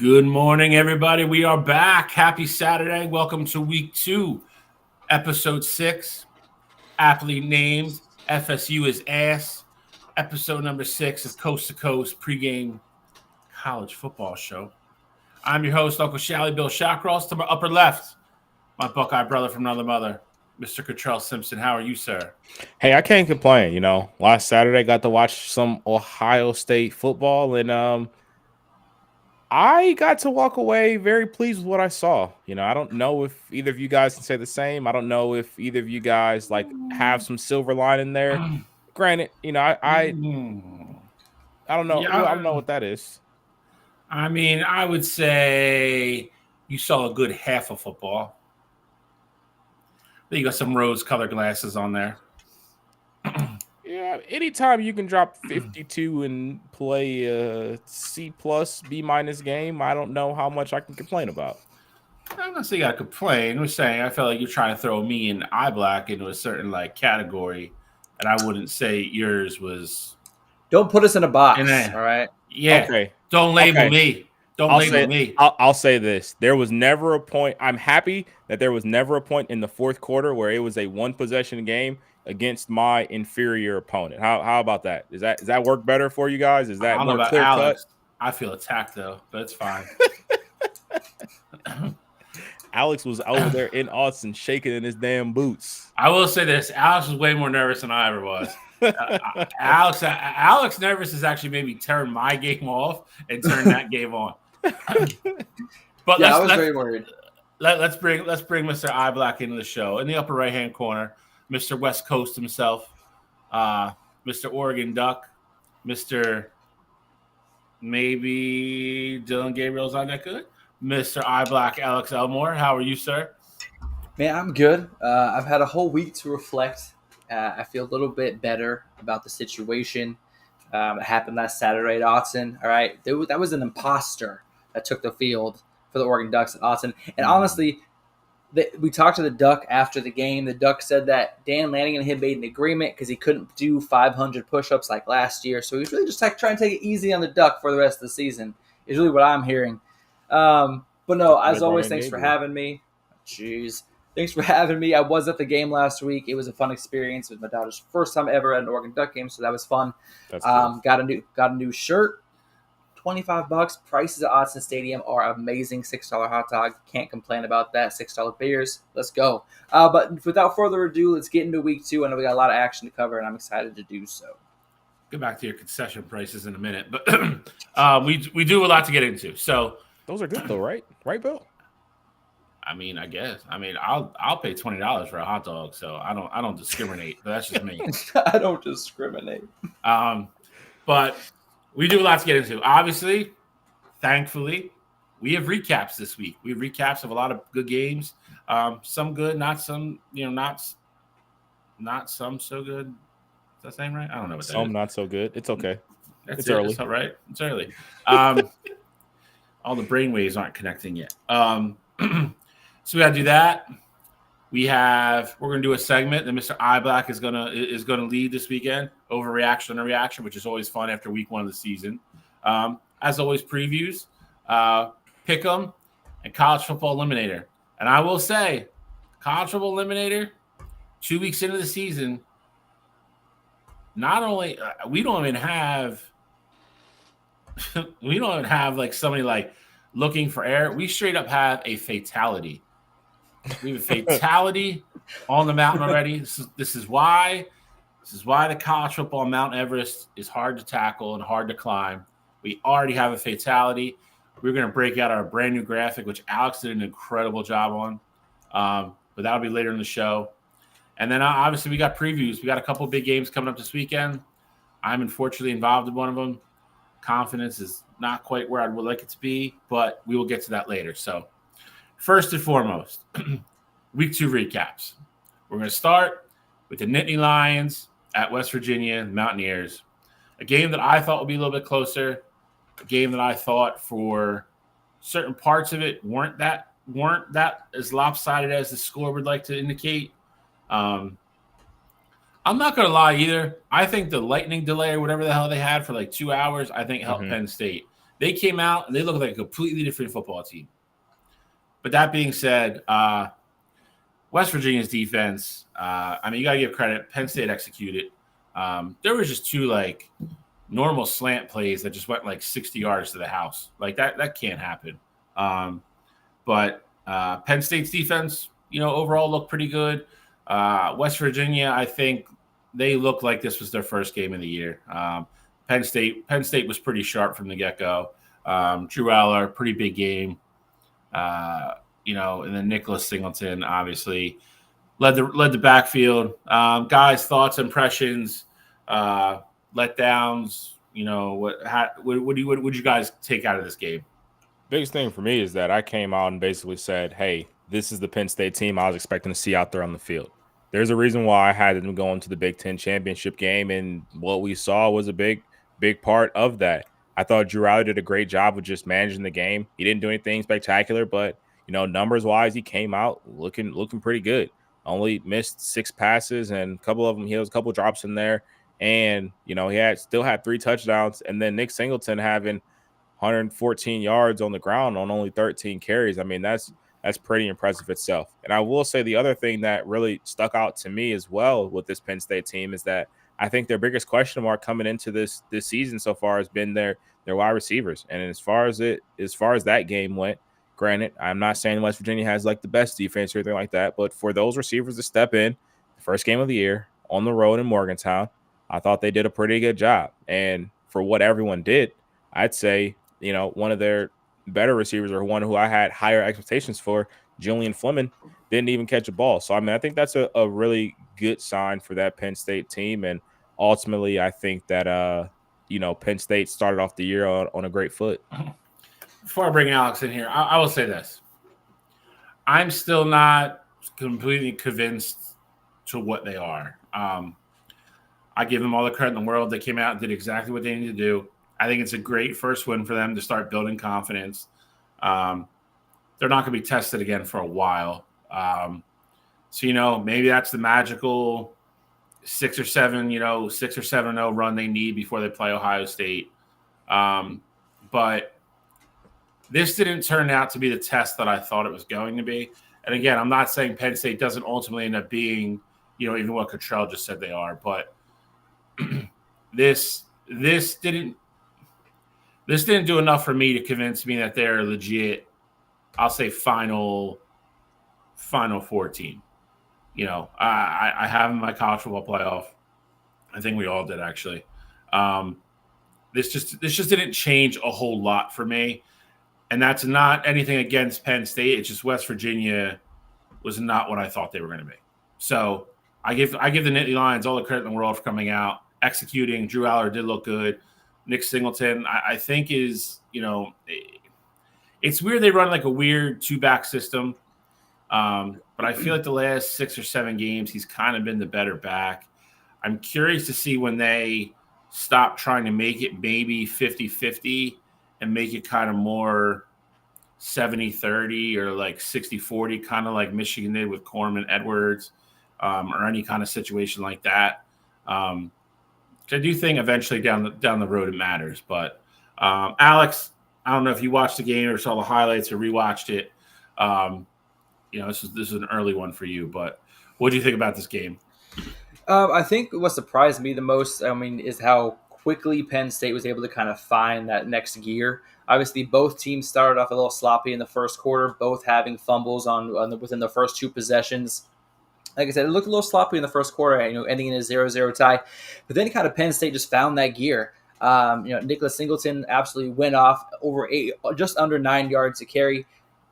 Good morning, everybody. We are back. Happy Saturday. Welcome to week 2, episode 6. Aptly named FSU is Ass. Episode number 6 of Coast to Coast pregame college football show. I'm your host, Uncle Shally Bill Shawcross. To my upper left, my Buckeye brother from another mother, Mr. Cottrell Simpson. How are you, sir? Hey, I can't complain. Last Saturday got to watch some Ohio State football, and I got to walk away very pleased with what I saw. I don't know if either of you guys can say the same. I don't know if either of you guys have some silver lining there. Granted, I don't know. Well, I don't know what that is. I mean, I would say you saw a good half of football. You got some rose-colored glasses on there. Yeah, anytime you can drop 52 and play a C+, B- game, I don't know how much I can complain about. I'm not saying I complain. I'm saying I felt like you're trying to throw me and eye black into a certain category, and I wouldn't say yours was. Don't put us in a box. All right. Yeah. Okay. Don't label me. Don't label me. I'll say this. There was never a point. I'm happy that there was never a point in the fourth quarter where it was a one-possession game against my inferior opponent. How about that? Does that work better for you guys? Is that more clear cut? I feel attacked though, but it's fine. Alex was over there in Austin shaking in his damn boots. I will say this: Alex was way more nervous than I ever was. Alex nervous has actually made me turn my game off and turn that game on. But yeah, I was very worried. Let's bring Mr. Eye Black into the show. In the upper right hand corner, Mr. West Coast himself, Mr. Oregon Duck, Mr. Maybe Dylan Gabriel's not that good, Mr. Eye Black Alex Elmore. How are you, sir? Man, I'm good. I've had a whole week to reflect. I feel a little bit better about the situation. It happened last Saturday at Austin. All right, that was an imposter that took the field for the Oregon Ducks at Austin. And honestly, we talked to the Duck after the game. The Duck said that Dan Lanning had made an agreement because he couldn't do 500 push-ups like last year. So he was really just trying to take it easy on the Duck for the rest of the season is really what I'm hearing. But no, as always, thanks for having me. Jeez. Thanks for having me. I was at the game last week. It was a fun experience. It was my daughter's first time ever at an Oregon Duck game, so that was fun. That's cool. Got a new shirt, $25. Prices at Austin Stadium are amazing. $6 hot dog. Can't complain about that. $6 beers. Let's go. But without further ado, let's get into week 2. I know we got a lot of action to cover, and I'm excited to do so. Get back to your concession prices in a minute, but we do a lot to get into. So those are good though, right? Right, Bill? I mean, I guess. I mean, I'll pay $20 for a hot dog, so I don't discriminate. But that's just me. I don't discriminate. But we do a lot to get into. Obviously, thankfully, we have recaps this week. We have recaps of a lot of good games. Some good, not some. Not some so good. Is that saying right? I don't know what that is. Some not so good. It's okay. It's early. It's all right. It's early. All the brainwaves aren't connecting yet. So we got to do that. We're going to do a segment that Mr. Eye Black is gonna lead this weekend, overreaction and reaction, which is always fun after week 1 of the season. As always, previews, pick 'em, and college football eliminator. And I will say, college football eliminator, 2 weeks into the season, not only we don't even have somebody looking for air. We straight up have a fatality. We have a fatality on the mountain already. This is why the college football Mount Everest is hard to tackle and hard to climb. We already have a fatality. We're going to break out our brand new graphic, which Alex did an incredible job on. But that'll be later in the show. And then obviously we got previews. We got a couple big games coming up this weekend. I'm unfortunately involved in one of them. Confidence is not quite where I would like it to be, but we will get to that later. So first and foremost, week 2 recaps. We're going to start with the Nittany Lions at West Virginia Mountaineers, a game that I thought would be a little bit closer, a game that I thought for certain parts of it weren't that as lopsided as the score would like to indicate. I'm not going to lie either. I think the lightning delay or whatever the hell they had for 2 hours, I think helped Penn State. They came out and they looked like a completely different football team. But that being said, West Virginia's defense, I mean, you got to give credit. Penn State executed. There was just two like normal slant plays that just went like 60 yards to the house. Like that can't happen. But Penn State's defense, overall looked pretty good. West Virginia, I think they looked like this was their first game of the year. Penn State was pretty sharp from the get-go. Drew Aller, pretty big game. And then Nicholas Singleton obviously led the backfield. Guys, thoughts, impressions, letdowns. What would you guys take out of this game? Biggest thing for me is that I came out and basically said, hey, this is the Penn State team I was expecting to see out there on the field. There's a reason why I had them going to the Big Ten championship game, and what we saw was a big part of that. I thought Drew Aller did a great job of just managing the game. He didn't do anything spectacular, but numbers-wise, he came out looking pretty good. Only missed 6 passes, and a couple of them, he has a couple drops in there. And, he still had 3 touchdowns. And then Nick Singleton having 114 yards on the ground on only 13 carries. I mean, that's pretty impressive itself. And I will say the other thing that really stuck out to me as well with this Penn State team is that I think their biggest question mark coming into this season so far has been their wide receivers. And as far as that game went, granted, I'm not saying West Virginia has like the best defense or anything like that, but for those receivers to step in the first game of the year on the road in Morgantown, I thought they did a pretty good job. And for what everyone did, I'd say, one of their better receivers, or one who I had higher expectations for, Julian Fleming, didn't even catch a ball. So, I mean, I think that's a really good sign for that Penn State team. And ultimately, I think that, Penn State started off the year on a great foot. Before I bring Alex in here, I will say this. I'm still not completely convinced to what they are. I give them all the credit in the world. They came out and did exactly what they needed to do. I think it's a great first win for them to start building confidence. They're not going to be tested again for a while. So, maybe that's the magical 6 or 7-0 run they need before they play Ohio State. But this didn't turn out to be the test that I thought it was going to be. And again, I'm not saying Penn State doesn't ultimately end up being, even what Cottrell just said they are, but this didn't do enough for me to convince me that they're legit, I'll say final 4 team. I have in my college football playoff. I think we all did, actually. This just didn't change a whole lot for me. And that's not anything against Penn State. It's just West Virginia was not what I thought they were going to be. So I give the Nittany Lions all the credit in the world for coming out, executing. Drew Aller did look good. Nick Singleton, I think is, it's weird they run like a weird 2-back system. But I feel like the last 6 or 7 games, he's kind of been the better back. I'm curious to see when they stop trying to make it maybe 50-50 and make it kind of more 70-30 or like 60-40, kind of like Michigan did with Corman Edwards, or any kind of situation like that. I do think eventually down the road it matters. But Alex, I don't know if you watched the game or saw the highlights or rewatched it. This is an early one for you, but what do you think about this game? I think what surprised me the most, is how quickly Penn State was able to kind of find that next gear. Obviously, both teams started off a little sloppy in the first quarter, both having fumbles within the first 2 possessions. Like I said, it looked a little sloppy in the first quarter, ending in a 0-0 tie. But then kind of Penn State just found that gear. Nicholas Singleton absolutely went off just under 9 yards to carry.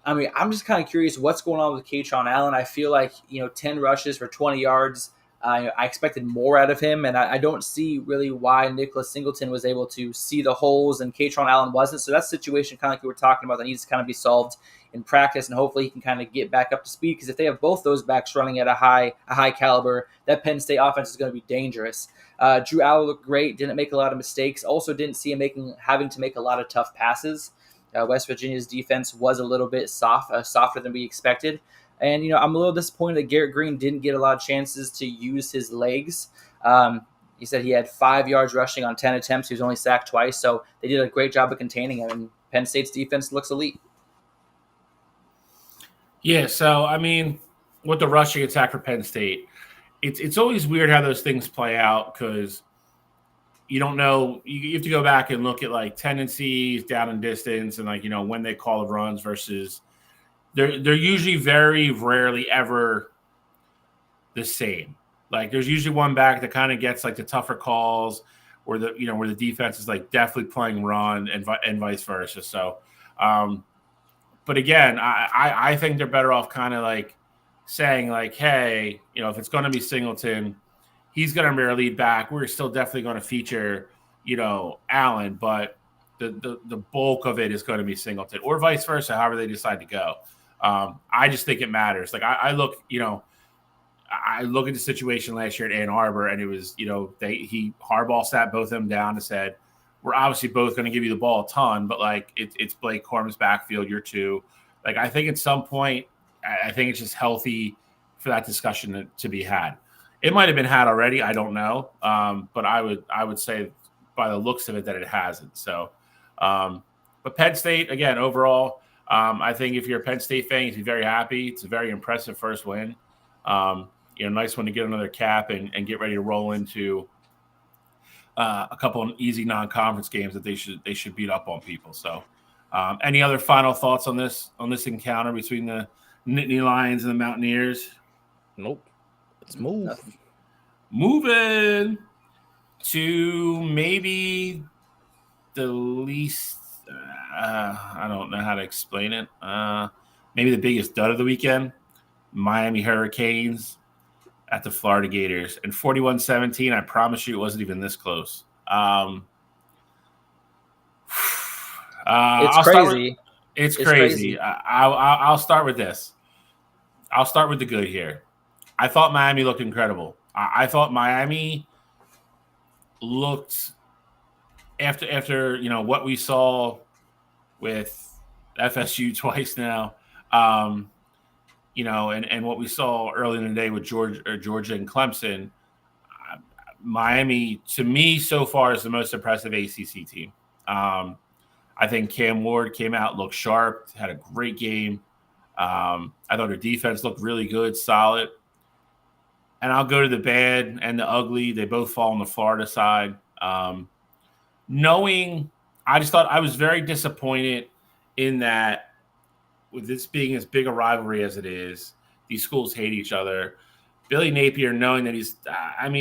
I mean, I'm just kind of curious what's going on with Kaytron Allen. I feel like, 10 rushes for 20 yards. I expected more out of him, and I don't see really why Nicholas Singleton was able to see the holes and Kaytron Allen wasn't. So that situation, kind of like we were talking about, that needs to kind of be solved in practice, and hopefully he can kind of get back up to speed, because if they have both those backs running at a high caliber, that Penn State offense is going to be dangerous. Drew Aller looked great, didn't make a lot of mistakes. Also didn't see him having to make a lot of tough passes. West Virginia's defense was a little bit softer than we expected. And, I'm a little disappointed that Garrett Green didn't get a lot of chances to use his legs. He said he had 5 yards rushing on 10 attempts. He was only sacked twice, so they did a great job of containing him. And Penn State's defense looks elite. Yeah, so I mean, with the rushing attack for Penn State, it's always weird how those things play out because you don't know. You have to go back and look at like tendencies, down and distance, and like when they call the runs versus they're usually very rarely ever the same. Like there's usually one back that kind of gets like the tougher calls, or where the defense is like definitely playing run and vice versa. So, but again, I think they're better off kind of like saying like, hey, if it's going to be Singleton, he's going to be our lead back. We're still definitely going to feature, Allen, but the bulk of it is going to be Singleton, or vice versa, however they decide to go. I just think it matters. Like I look, I look at the situation last year at Ann Arbor, and it was, Harbaugh sat both of them down and said, we're obviously both going to give you the ball a ton, but like it's Blake Corum's backfield, you're two. Like I think at some point, I think it's just healthy for that discussion to be had. It might have been had already, I don't know, but I would say by the looks of it that it hasn't. So, but Penn State again overall, I think if you're a Penn State fan, you'd be very happy. It's a very impressive first win. Nice one to get another cap and get ready to roll into a couple of easy non-conference games that they should beat up on people. So, any other final thoughts on this encounter between the Nittany Lions and the Mountaineers? Nope. Let's move. Nothing. Moving to maybe the least. I don't know how to explain it. Maybe the biggest dud of the weekend. Miami Hurricanes at the Florida Gators. And 41-17, I promise you it wasn't even this close. It's crazy. It's crazy. I'll start with this. I'll start with the good here. I thought Miami looked incredible. I thought Miami looked after what we saw with FSU twice now. And what we saw early in the day with Georgia and Clemson, Miami, to me, so far is the most impressive ACC team. I think Cam Ward came out, looked sharp, had a great game. I thought her defense looked really good, solid. And I'll go to the bad and the ugly. They both fall on the Florida side. I just thought I was very disappointed in that with this being as big a rivalry as it is, these schools hate each other. Billy Napier, knowing that he's,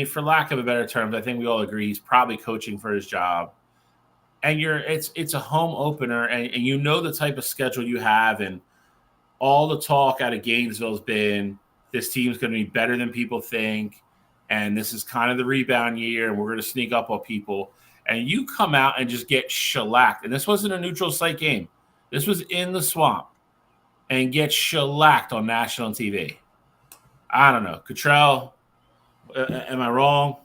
for lack of a better term, I think we all agree he's probably coaching for his job. And it's a home opener, and the type of schedule you have, and all the talk out of Gainesville has been this team's going to be better than people think, and this is kind of the rebound year, and we're going to sneak up on people. And you come out and just get shellacked. And this wasn't a neutral site game. This was in the swamp, and get shellacked on national TV. I don't know. Cottrell, am I wrong?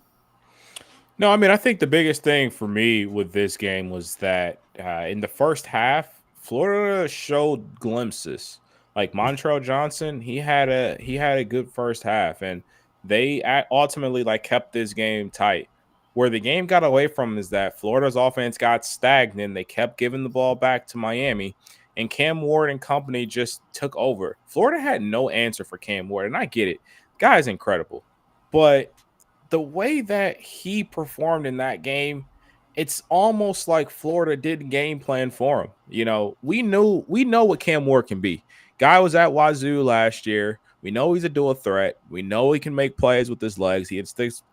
No, I think the biggest thing for me with this game was that in the first half, Florida showed glimpses. Like Montrell Johnson, he had a good first half, and they ultimately kept this game tight. Where the game got away from is that Florida's offense got stagnant. They kept giving the ball back to Miami, and Cam Ward and company just took over. Florida had no answer for Cam Ward, and I get it. The guy's incredible. But the way that he performed in that game, it's almost like Florida didn't game plan for him. We know what Cam Ward can be. Guy was at Wazoo last year. We know he's a dual threat. We know he can make plays with his legs. He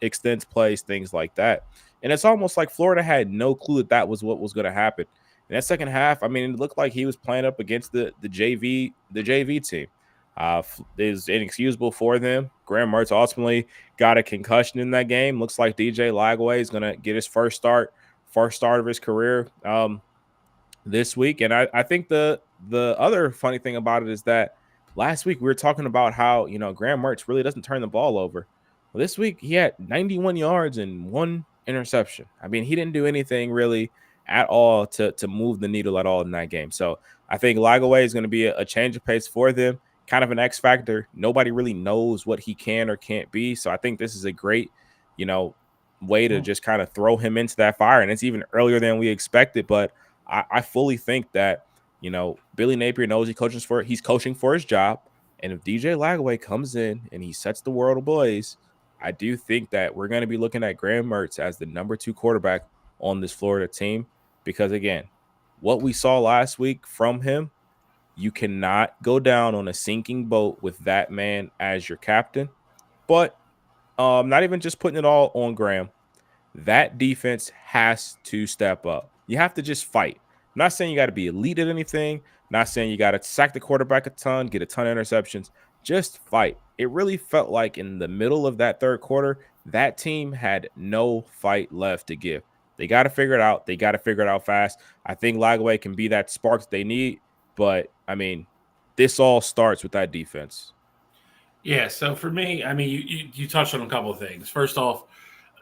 extends plays, things like that. And it's almost like Florida had no clue that was what was going to happen. In that second half, it looked like he was playing up against the JV team. It was inexcusable for them. Graham Mertz ultimately got a concussion in that game. Looks like DJ Lagway is going to get his first start of his career this week. And I think the other funny thing about it is that last week we were talking about how, Graham Mertz really doesn't turn the ball over. Well, this week he had 91 yards and 1 interception. He didn't do anything really at all to move the needle at all in that game. So I think Lagway is going to be a change of pace for them, kind of an X factor. Nobody really knows what he can or can't be. So I think this is a great, way to just kind of throw him into that fire. And it's even earlier than we expected. But I fully think that, Billy Napier knows he's coaching for his job. And if DJ Lagway comes in and he sets the world ablaze, I do think that we're going to be looking at Graham Mertz as the number 2 quarterback on this Florida team. Because again, what we saw last week from him, you cannot go down on a sinking boat with that man as your captain. But not even just putting it all on Graham. That defense has to step up. You have to just fight. I'm not saying you got to be elite at anything. Not saying you got to sack the quarterback a ton, get a ton of interceptions. Just fight. It really felt like in the middle of that third quarter, that team had no fight left to give. They got to figure it out. They got to figure it out fast. I think Lagway can be that spark that they need. But, I mean, this all starts with that defense. Yeah, so for me, I mean, you touched on a couple of things. First off,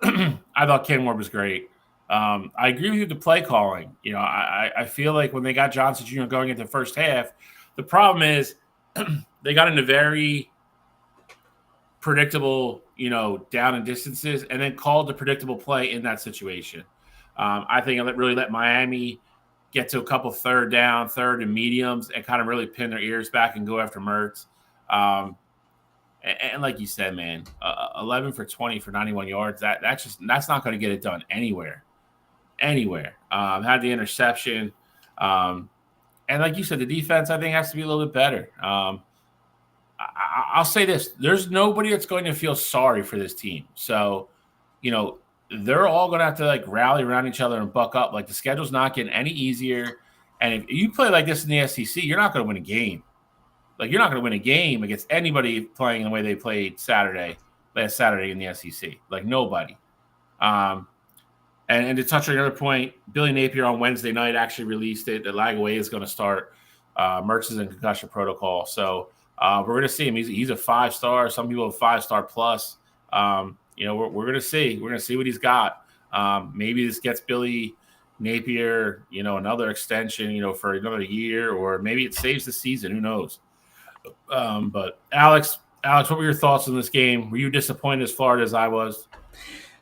I thought Cam Ward was great. I agree with you with the play calling. I feel like when they got Johnson Jr. going into the first half, the problem is they got into very predictable, down and distances, and then called the predictable play in that situation. I think it really let Miami get to a couple third and mediums and kind of really pin their ears back and go after Mertz. And like you said, man, 11 for 20 for 91 yards. That's not going to get it done anywhere. Had the interception, and like you said, the defense I think has to be a little bit better. I'll say this: there's nobody that's going to feel sorry for this team. So, they're all going to have to rally around each other and buck up. Like the schedule's not getting any easier, and if you play like this in the SEC, you're not going to win a game. Like, you're not going to win a game against anybody playing the way they played last Saturday in the SEC. Like, nobody. And to touch on another point, Billy Napier on Wednesday night actually released it that Lagway is going to start. Mertz is in concussion protocol. So we're going to see him. He's a 5-star. Some people have 5-star plus. We're going to see. We're going to see what he's got. Maybe this gets Billy Napier, another extension, for another year, or maybe it saves the season. Who knows? But Alex, what were your thoughts on this game? Were you disappointed as Florida as I was?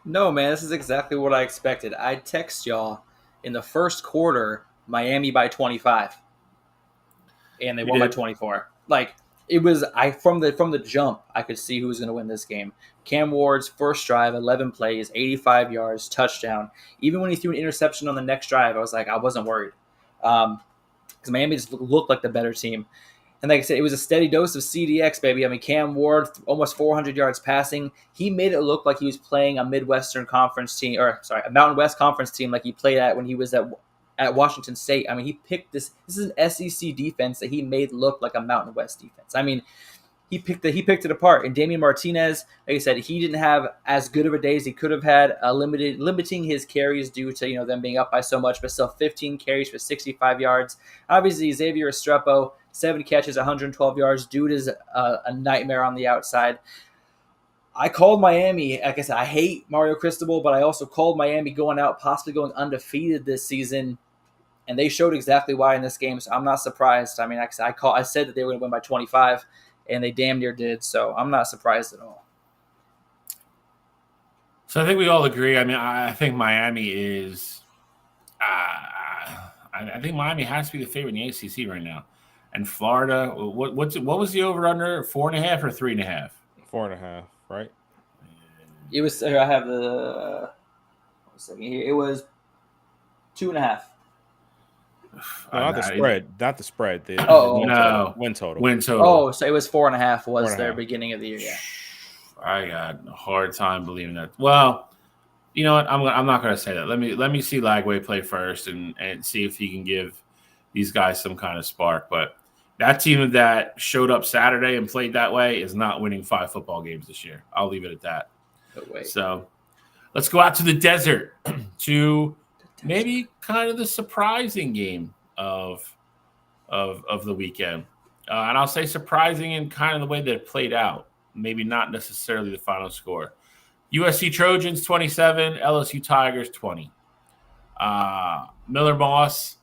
No, man, this is exactly what I expected. I text y'all in the first quarter, Miami by 25, and they won by 24. Like, it was from the jump, I could see who was going to win this game. Cam Ward's first drive, 11 plays, 85 yards, touchdown. Even when he threw an interception on the next drive, I was like, I wasn't worried, because Miami just looked like the better team. And like I said, it was a steady dose of CDX, baby. I mean, Cam Ward, almost 400 yards passing. He made it look like he was playing a Midwestern Conference team, a Mountain West Conference team like he played at when he was at Washington State. I mean, he picked this. This is an SEC defense that he made look like a Mountain West defense. I mean, he picked it apart. And Damian Martinez, like I said, he didn't have as good of a day as he could have had, limiting his carries due to them being up by so much, but still 15 carries for 65 yards. Obviously, Xavier Estrepo, 7 catches, 112 yards. Dude is a nightmare on the outside. I called Miami. Like I said, I hate Mario Cristobal, but I also called Miami going out, possibly going undefeated this season. And they showed exactly why in this game, so I'm not surprised. I mean, I said that they were going to win by 25, and they damn near did, so I'm not surprised at all. So I think we all agree. I mean, I think Miami is I think Miami has to be the favorite in the ACC right now. And Florida, what was the over-under, 4.5 or 3.5? 4.5, right? It was, I have the, it was 2.5. No, not the spread. Not the spread. The win total. Win total. Oh, so it was 4.5 was their beginning of the year. Yeah. I got a hard time believing that. Well, you know what? I'm not going to say that. Let me see Lagway play first and see if he can give these guys some kind of spark. But that team that showed up Saturday and played that way is not winning 5 football games this year. I'll leave it at that. No way. So let's go out to the desert to maybe kind of the surprising game of the weekend. And I'll say surprising in kind of the way that it played out. Maybe not necessarily the final score. USC Trojans 27, LSU Tigers 20. Miller Moss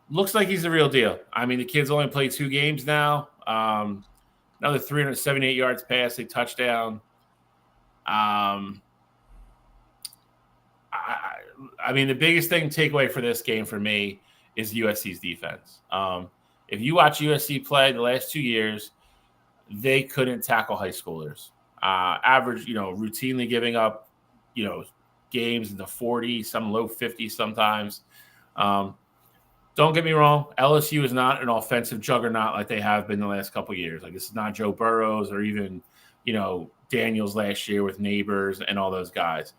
looks like he's the real deal. I mean, the kid's only played 2 games now. Another 378 yards passing, touchdown. I mean, the biggest thing takeaway for this game for me is USC's defense. If you watch USC play the last 2 years, they couldn't tackle high schoolers. Average, routinely giving up, games in the 40s, some low 50s sometimes. Don't get me wrong, LSU is not an offensive juggernaut like they have been the last couple of years. Like, this is not Joe Burrows or even, Daniels last year with Neighbors and all those guys.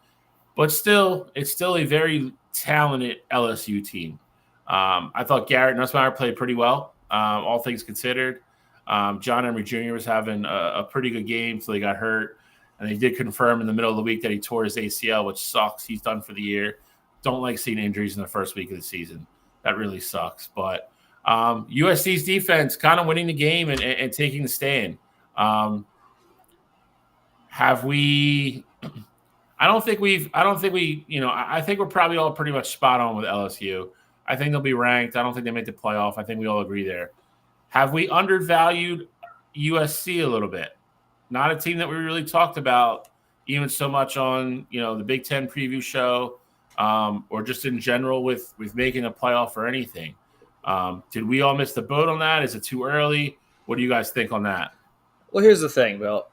But still, it's still a very talented LSU team. I thought Garrett Nussmeier played pretty well, all things considered. John Emery Jr. was having a pretty good game until he got hurt. And they did confirm in the middle of the week that he tore his ACL, which sucks. He's done for the year. Don't like seeing injuries in the first week of the season. That really sucks. But USC's defense kind of winning the game and taking the stand. Have we – I think we're probably all pretty much spot on with LSU. I think they'll be ranked. I don't think they make the playoff. I think we all agree there. Have we undervalued USC a little bit? Not a team that we really talked about even so much on, the Big Ten preview show or just in general with making a playoff or anything. Did we all miss the boat on that? Is it too early? What do you guys think on that? Well, here's the thing, Bill.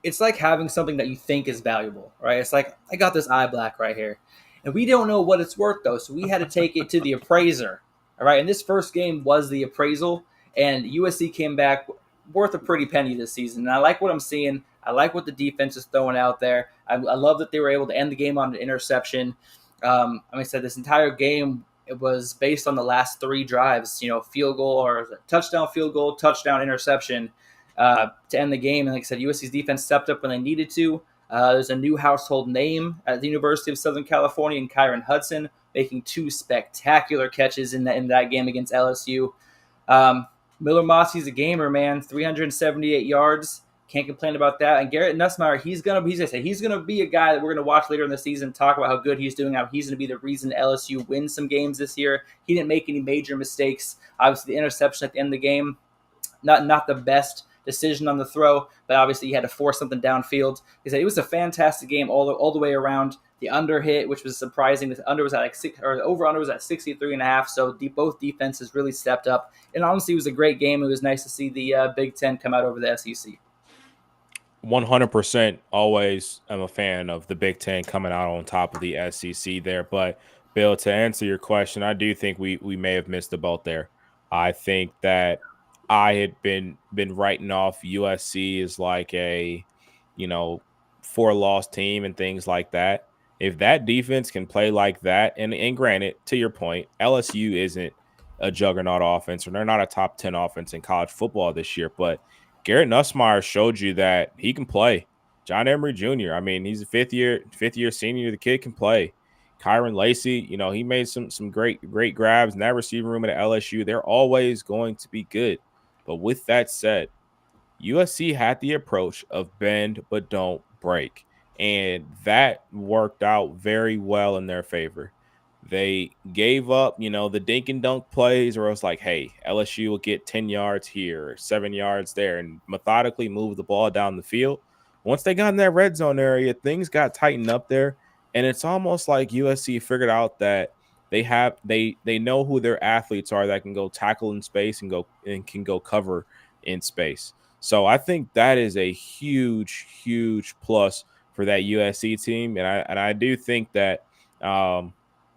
It's like having something that you think is valuable, right? It's like, I got this eye black right here. And we don't know what it's worth, though, so we had to take it to the appraiser, all right? And this first game was the appraisal, and USC came back worth a pretty penny this season. And I like what I'm seeing. I like what the defense is throwing out there. I love that they were able to end the game on an interception. Like I said, this entire game, it was based on the last 3 drives, field goal or touchdown, field goal, touchdown, interception to end the game. And like I said, USC's defense stepped up when they needed to. There's a new household name at the University of Southern California in Kyron Hudson, making 2 spectacular catches in that game against LSU. Miller Mossey's a gamer, man. 378 yards. Can't complain about that. And Garrett Nussmeier, he's gonna be a guy that we're gonna watch later in the season, talk about how good he's doing, how he's gonna be the reason LSU wins some games this year. He didn't make any major mistakes. Obviously, the interception at the end of the game, not the best decision on the throw, but obviously he had to force something downfield. He said it was a fantastic game all the way around. The under hit, which was surprising. The under was at like 6, or the over under was at 63.5. So both defenses really stepped up. And honestly, it was a great game. It was nice to see the Big Ten come out over the SEC. 100% always am a fan of the Big Ten coming out on top of the SEC there. But Bill, to answer your question, I do think we may have missed the boat there. I think that I had been writing off USC as like a 4-loss team and things like that. If that defense can play like that, and granted, to your point, LSU isn't a juggernaut offense, or they're not a top 10 offense in college football this year, but Garrett Nussmeier showed you that he can play. John Emery Jr., I mean, he's a fifth year senior. The kid can play. Kyron Lacey, he made some great grabs in that receiver room at LSU. They're always going to be good. But with that said, USC had the approach of bend but don't break. And that worked out very well in their favor. They gave up, the dink and dunk plays where it was like, hey, LSU will get 10 yards here, 7 yards there, and methodically move the ball down the field. Once they got in that red zone area, things got tightened up there. And it's almost like USC figured out that they know who their athletes are that can go tackle in space and can go cover in space. So I think that is a huge, huge plus for that USC team. And I do think that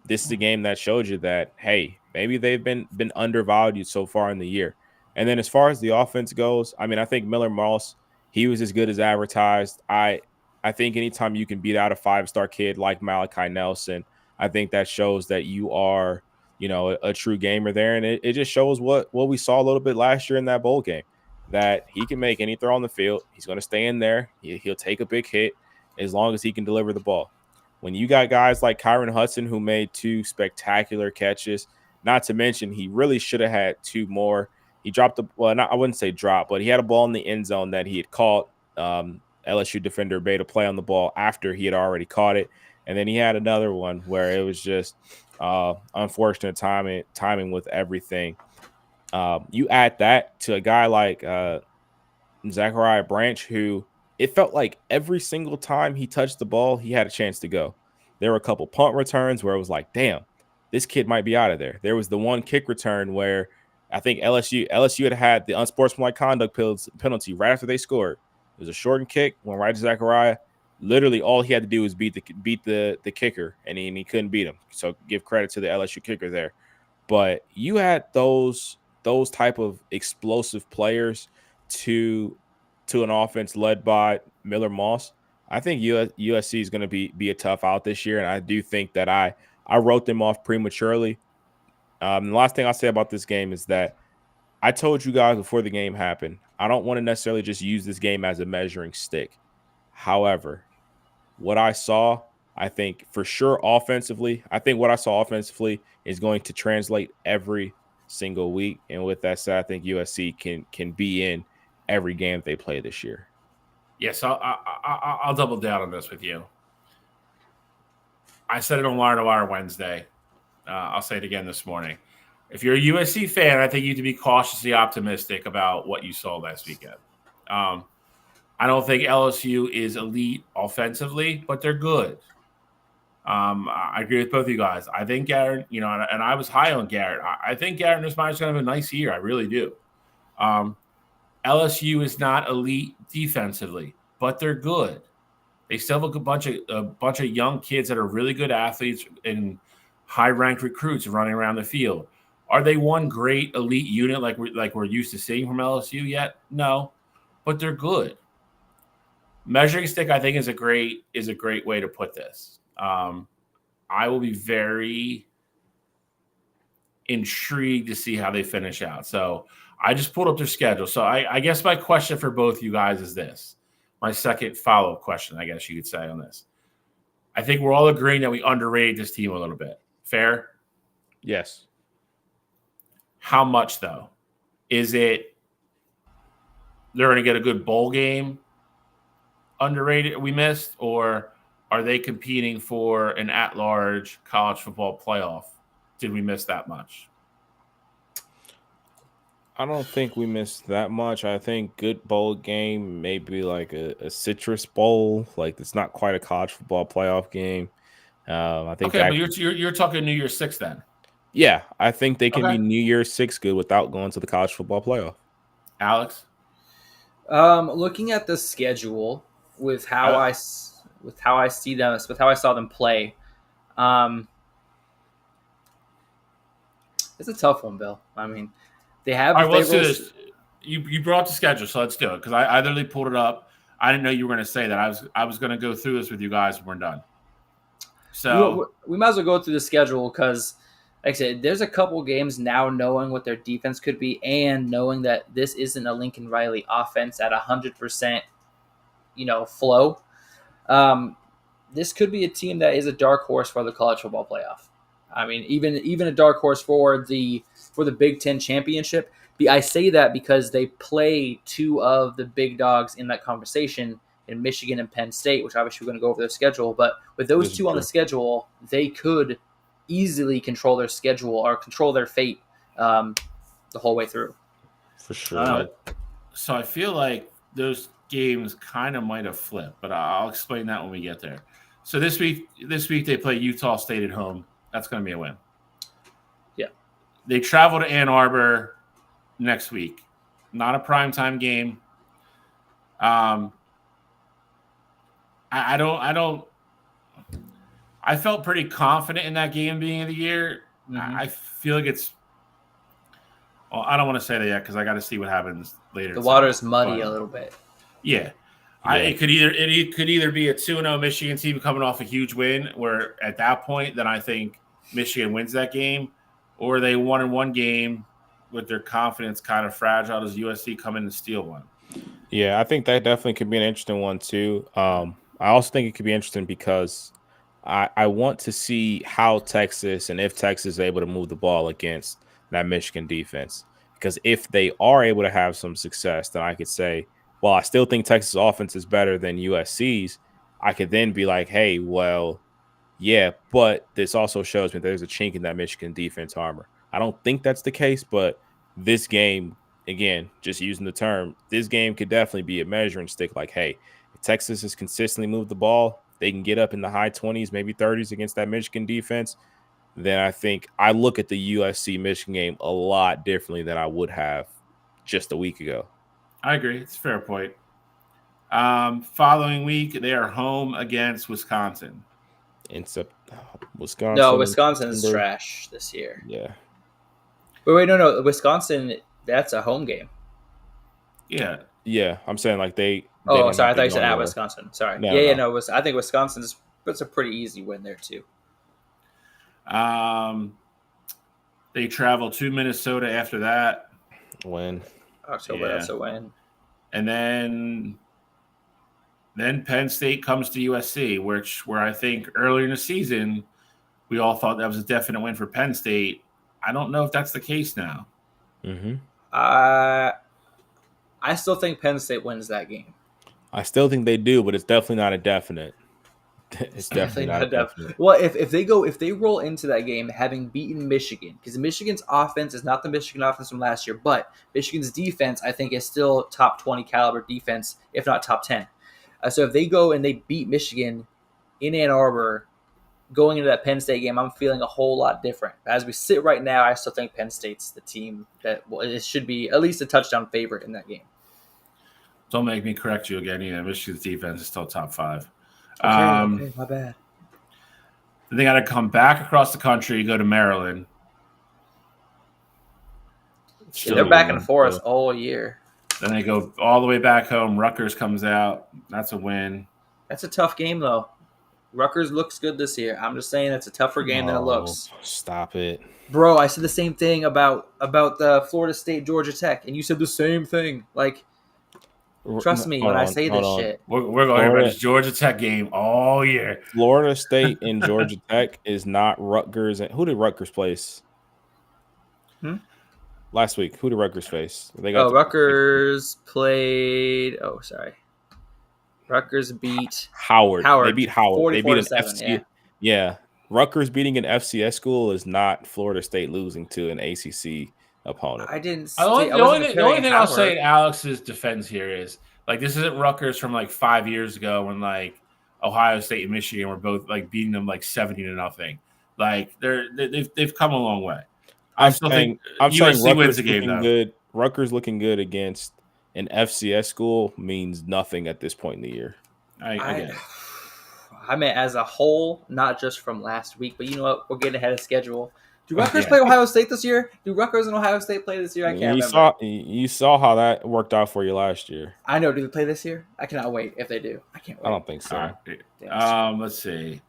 this is a game that showed you that, hey, maybe they've been undervalued so far in the year. And then as far as the offense goes, I mean, I think Miller Moss, he was as good as advertised. I think anytime you can beat out a 5-star kid like Malachi Nelson, I think that shows that you are, a true gamer there. And it just shows what we saw a little bit last year in that bowl game, that he can make any throw on the field. He's going to stay in there. He'll take a big hit as long as he can deliver the ball. When you got guys like Kyron Hudson who made 2 spectacular catches, not to mention he really should have had 2 more. He dropped I wouldn't say drop, but he had a ball in the end zone that he had caught. LSU defender made a play on the ball after he had already caught it. And then he had another one where it was just unfortunate timing with everything. You add that to a guy like Zachariah Branch, who it felt like every single time he touched the ball, he had a chance to go. There were a couple punt returns where it was like, damn, this kid might be out of there. There was the one kick return where I think LSU had the unsportsmanlike conduct penalty right after they scored. It was a shortened kick, went right to Zachariah. Literally, all he had to do was beat the kicker, and he couldn't beat him. So give credit to the LSU kicker there. But you had those type of explosive players to an offense led by Miller Moss. I think USC is going to be a tough out this year, and I do think that I wrote them off prematurely. The last thing I'll say about this game is that I told you guys before the game happened, I don't want to necessarily just use this game as a measuring stick. However, what I saw, I think for sure offensively, what I saw offensively is going to translate every single week. And with that said, I think USC can be in every game they play this year. Yes, I'll double down on this with you. I said it on Wire to Wire Wednesday. I'll say it again this morning. If you're a USC fan, I think you need to be cautiously optimistic about what you saw last weekend. I don't think LSU is elite offensively, but they're good. I agree with both of you guys. I think Garrett, and I was high on Garrett. I think Garrett Nussmeier is going to have a nice year. I really do. LSU is not elite defensively, but they're good. They still have a bunch of young kids that are really good athletes and high-ranked recruits running around the field. Are they one great elite unit like we're used to seeing from LSU yet? No, but they're good. Measuring stick, I think, is a great way to put this. I will be very intrigued to see how they finish out. So I just pulled up their schedule. So I guess my question for both you guys is this. My second follow-up question, I guess you could say on this. I think we're all agreeing that we underrated this team a little bit. Fair? Yes. How much, though? Is it they're going to get a good bowl game underrated we missed, or are they competing for an at-large college football playoff? Did we miss that much? I don't think we missed that much. I think good bowl game, maybe like a Citrus Bowl. Like it's not quite a college football playoff game. I think. Okay, but you're talking New Year's 6 then. Yeah, I think they can be New Year's 6 good without going to the college football playoff. Alex, looking at the schedule with how I see them, with how I saw them play, it's a tough one, Bill. I mean, they have. All right, let's do this. You brought the schedule, so let's do it because I literally pulled it up. I didn't know you were going to say that. I was going to go through this with you guys when we're done. So we might as well go through the schedule because, like I said, there's a couple games now knowing what their defense could be and knowing that this isn't a Lincoln Riley offense at 100%, flow. This could be a team that is a dark horse for the college football playoff. I mean, even a dark horse for the Big Ten championship. I say that because they play two of the big dogs in that conversation in Michigan and Penn State, which obviously we're going to go over their schedule. But with those two on the schedule, they could easily control their schedule or control their fate the whole way through. For sure. So I feel like those games kind of might have flipped, but I'll explain that when we get there. So this week they play Utah State at home. That's going to be a win. Yeah. They travel to Ann Arbor next week. Not a primetime game. I felt pretty confident in that game being of the year. Mm-hmm. I feel like it's. Well, I don't want to say that yet because I got to see what happens later. The water's muddy a little bit. Yeah. It could either be a 2-0 Michigan team coming off a huge win, where at that point, then I think Michigan wins that game, or they won in one game with their confidence kind of fragile as USC come in and steal one. Yeah, I think that definitely could be an interesting one too. I also think it could be interesting because I want to see how Texas and if Texas is able to move the ball against that Michigan defense. Because if they are able to have some success, then I could say, well, I still think Texas offense is better than USC's. I could then be like, hey, well, yeah, but this also shows me there's a chink in that Michigan defense armor. I don't think that's the case, but this game, again, just using the term, this game could definitely be a measuring stick like, hey, if Texas has consistently moved the ball, they can get up in the high 20s, maybe 30s against that Michigan defense, then I think I look at the USC Michigan game a lot differently than I would have just a week ago. I agree. It's a fair point. Following week, they are home against Wisconsin. Wisconsin. No, Wisconsin's trash this year. Yeah. Wait, no. Wisconsin, that's a home game. Yeah. Yeah, I'm saying like they Oh, sorry. I thought you said at Wisconsin. Sorry. No, No. I think Wisconsin's it's a pretty easy win there too. They travel to Minnesota after that. Win. October, that's a win. And then Penn State comes to USC, where I think earlier in the season we all thought that was a definite win for Penn State. I don't know if that's the case now. Mm-hmm. I still think Penn State wins that game. I still think they do, but it's definitely not a definite. It's definitely not a definite. Well, if they roll into that game having beaten Michigan, because Michigan's offense is not the Michigan offense from last year, but Michigan's defense I think is still top 20 caliber defense, if not top 10. So if they go and they beat Michigan in Ann Arbor, going into that Penn State game, I'm feeling a whole lot different. As we sit right now, I still think Penn State's the team that it should be at least a touchdown favorite in that game. Don't make me correct you again. Yeah, Michigan's defense is still top 5. Okay, my bad. They got to come back across the country, go to Maryland. They're back and forth all year. Then they go all the way back home. Rutgers comes out. That's a win. That's a tough game, though. Rutgers looks good this year. I'm just saying it's a tougher game than it looks. Stop it. Bro, I said the same thing about the Florida State Georgia Tech, and you said the same thing. Like, trust me when I say this shit. We're going to hear about this Georgia Tech game all year. Florida State and Georgia Tech is not Rutgers. Who did Rutgers place? Last week, who did Rutgers face? Rutgers played. Oh, sorry. Rutgers beat Howard. They beat Howard. They beat an FCS. Yeah. Rutgers beating an FCS school is not Florida State losing to an ACC opponent. The only thing I'll say in Alex's defense here is, like, this isn't Rutgers from like 5 years ago when like Ohio State and Michigan were both like beating them like 70-0. Like they've come a long way. I'm saying USC wins the game though. Good. Rutgers looking good against an FCS school means nothing at this point in the year. I mean, as a whole, not just from last week, but you know what? We're getting ahead of schedule. Do Rutgers play Ohio State this year? Do Rutgers and Ohio State play this year? I can't remember. You saw how that worked out for you last year. I know. Do they play this year? I cannot wait if they do. I can't wait. I don't think so. Let's see.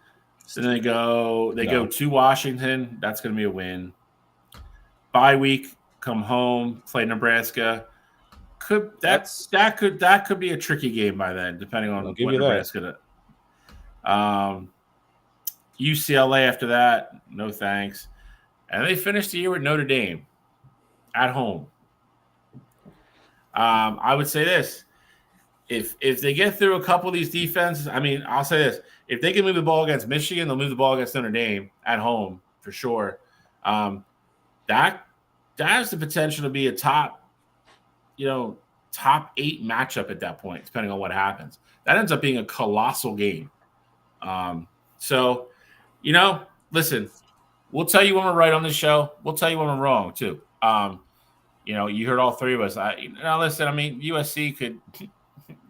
So then they go to Washington. That's going to be a win. Bye week, come home, play Nebraska. That could be a tricky game by then, depending on what Nebraska does. UCLA after that, no thanks. And they finished the year with Notre Dame at home. I would say this. If they get through a couple of these defenses, I mean, I'll say this. If they can move the ball against Michigan, they'll move the ball against Notre Dame at home for sure. That has the potential to be a top 8 matchup at that point, depending on what happens. That ends up being a colossal game. So, listen, we'll tell you when we're right on this show. We'll tell you when we're wrong too. You heard all three of us. Listen, I mean, USC could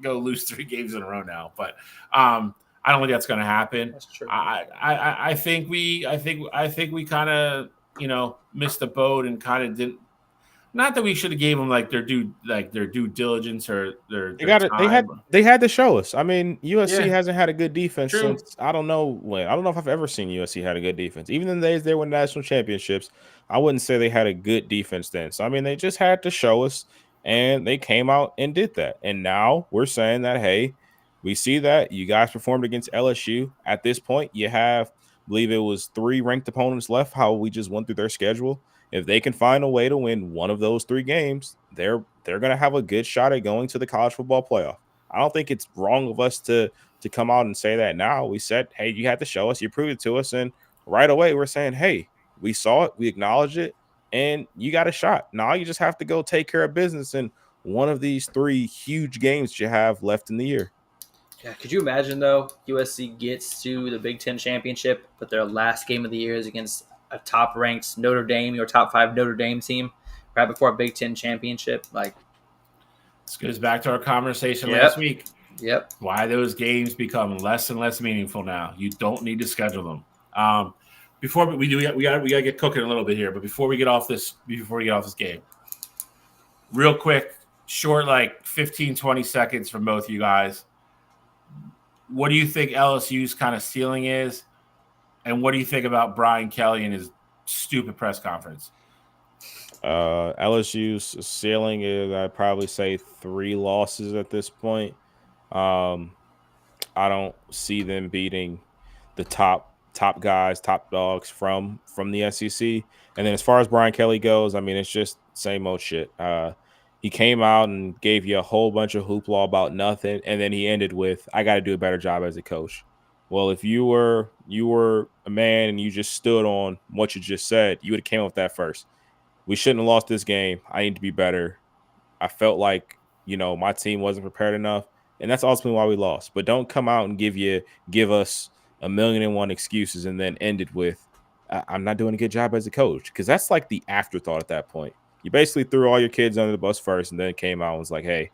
go lose 3 games in a row now, but I don't think that's going to happen. That's true. I think we kind of missed the boat and kind of didn't. Not that we should have gave them their due diligence or their they had to show us. I mean, USC hasn't had a good defense since I don't know when. I don't know if I've ever seen USC had a good defense. Even in the days they won national championships, I wouldn't say they had a good defense then. So I mean, they just had to show us, and they came out and did that. And now we're saying that, hey, we see that you guys performed against LSU. At this point, you have, I believe it was 3 ranked opponents left. How we just went through their schedule. If they can find a way to win one of those 3 games, they're going to have a good shot at going to the college football playoff. I don't think it's wrong of us to come out and say that now. We said, hey, you had to show us, you proved it to us, and right away we're saying, hey, we saw it, we acknowledge it, and you got a shot. Now you just have to go take care of business in one of these 3 huge games that you have left in the year. Yeah, could you imagine though? USC gets to the Big Ten championship, but their last game of the year is against a top-ranked Notre Dame or top 5 Notre Dame team, right before a Big Ten championship. Like, This goes back to our conversation last yep, week. yep. Why those games become less and less meaningful now. You don't need to schedule them. Before we do, we got to get cooking a little bit here. But before we get off this game, real quick, short, like 15, 20 seconds from both of you guys. What do you think LSU's kind of ceiling is? And what do you think about Brian Kelly and his stupid press conference? LSU's ceiling is, I'd probably say 3 losses at this point. I don't see them beating the top guys, top dogs from the SEC. And then as far as Brian Kelly goes, I mean, it's just same old shit. He came out and gave you a whole bunch of hoopla about nothing, and then he ended with, "I got to do a better job as a coach." Well, if you were a man and you just stood on what you just said, you would have came up with that first. We shouldn't have lost this game. I need to be better. I felt like, my team wasn't prepared enough, and that's ultimately why we lost. But don't come out and give us a million and one excuses and then end it with, I'm not doing a good job as a coach, because that's like the afterthought at that point. You basically threw all your kids under the bus first and then came out and was like, hey,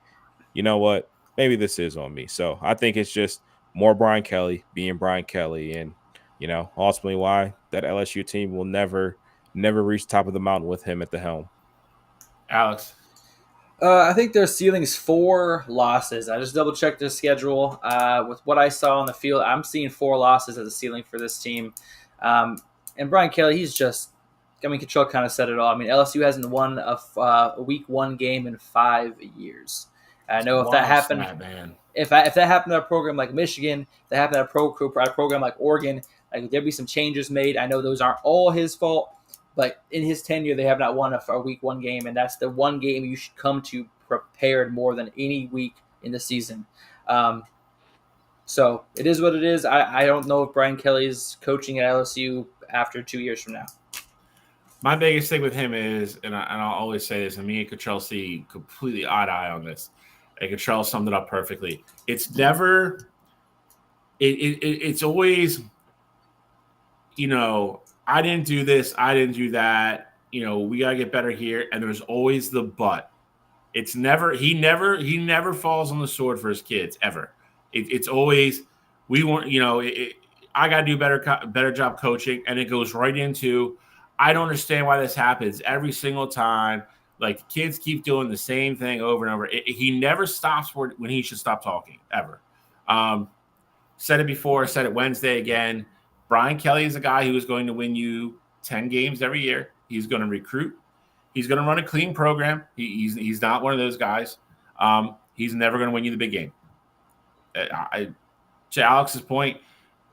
you know what? Maybe this is on me. So I think it's just more Brian Kelly being Brian Kelly, and ultimately why that LSU team will never reach the top of the mountain with him at the helm. Alex. I think their ceiling's 4 losses. I just double checked their schedule. With what I saw on the field, I'm seeing 4 losses as a ceiling for this team. And Brian Kelly, he's just, Control kind of said it all. I mean, LSU hasn't won a week 1 game in 5 years. I know if that happened, if that happened at a program like Michigan, if that happened at a program like Oregon, like there'd be some changes made. I know those aren't all his fault, but in his tenure, they have not won a week 1 game, and that's the one game you should come to prepared more than any week in the season. So it is what it is. I don't know if Brian Kelly is coaching at LSU after 2 years from now. My biggest thing with him is, and I'll always say this, and me and Cottrell see completely eye-to-eye on this, and Cottrell summed it up perfectly. It's never – it's always, I didn't do this, I didn't do that, we got to get better here, and there's always the but. It's never – he never falls on the sword for his kids, ever. It's always – we want – I got to do better job coaching, and it goes right into – I don't understand why this happens every single time. Like, kids keep doing the same thing over and over. He never stops when he should stop talking, ever. Said it before, said it Wednesday again. Brian Kelly is a guy who is going to win you 10 games every year. He's going to recruit. He's going to run a clean program. He's not one of those guys. He's never going to win you the big game. To Alex's point,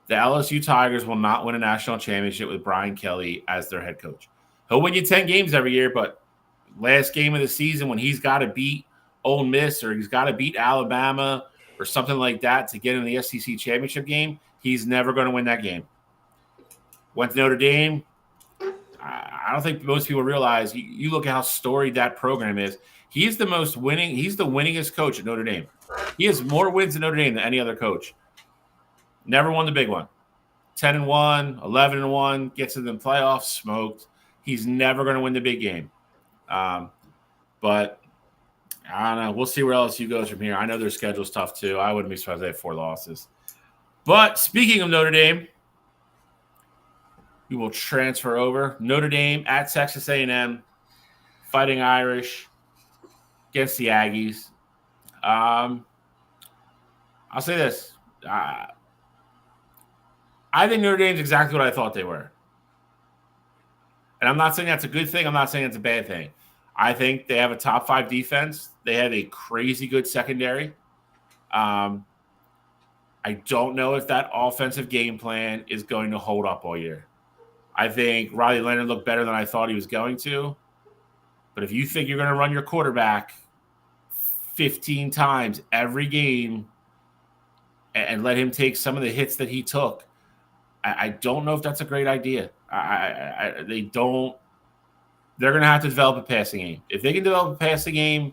the LSU Tigers will not win a national championship with Brian Kelly as their head coach. He'll win you 10 games every year, but last game of the season when he's got to beat Ole Miss or he's got to beat Alabama or something like that to get in the SEC championship game, he's never going to win that game. Went to Notre Dame. I don't think most people realize, you look at how storied that program is. He's the winningest coach at Notre Dame. He has more wins at Notre Dame than any other coach. Never won the big one. 10-1, 11-1, gets in the playoffs, smoked. He's never going to win the big game. But I don't know. We'll see where LSU goes from here. I know their schedule's tough too. I wouldn't be surprised if they have 4 losses. But speaking of Notre Dame, we will transfer over. Notre Dame at Texas A&M, Fighting Irish against the Aggies. I'll say this. I think Notre Dame's exactly what I thought they were. And I'm not saying that's a good thing. I'm not saying it's a bad thing. I think they have a top 5 defense. They have a crazy good secondary. I don't know if that offensive game plan is going to hold up all year. I think Riley Leonard looked better than I thought he was going to. But if you think you're going to run your quarterback 15 times every game and let him take some of the hits that he took, I don't know if that's a great idea. They don't. They're going to have to develop a passing game. If they can develop a passing game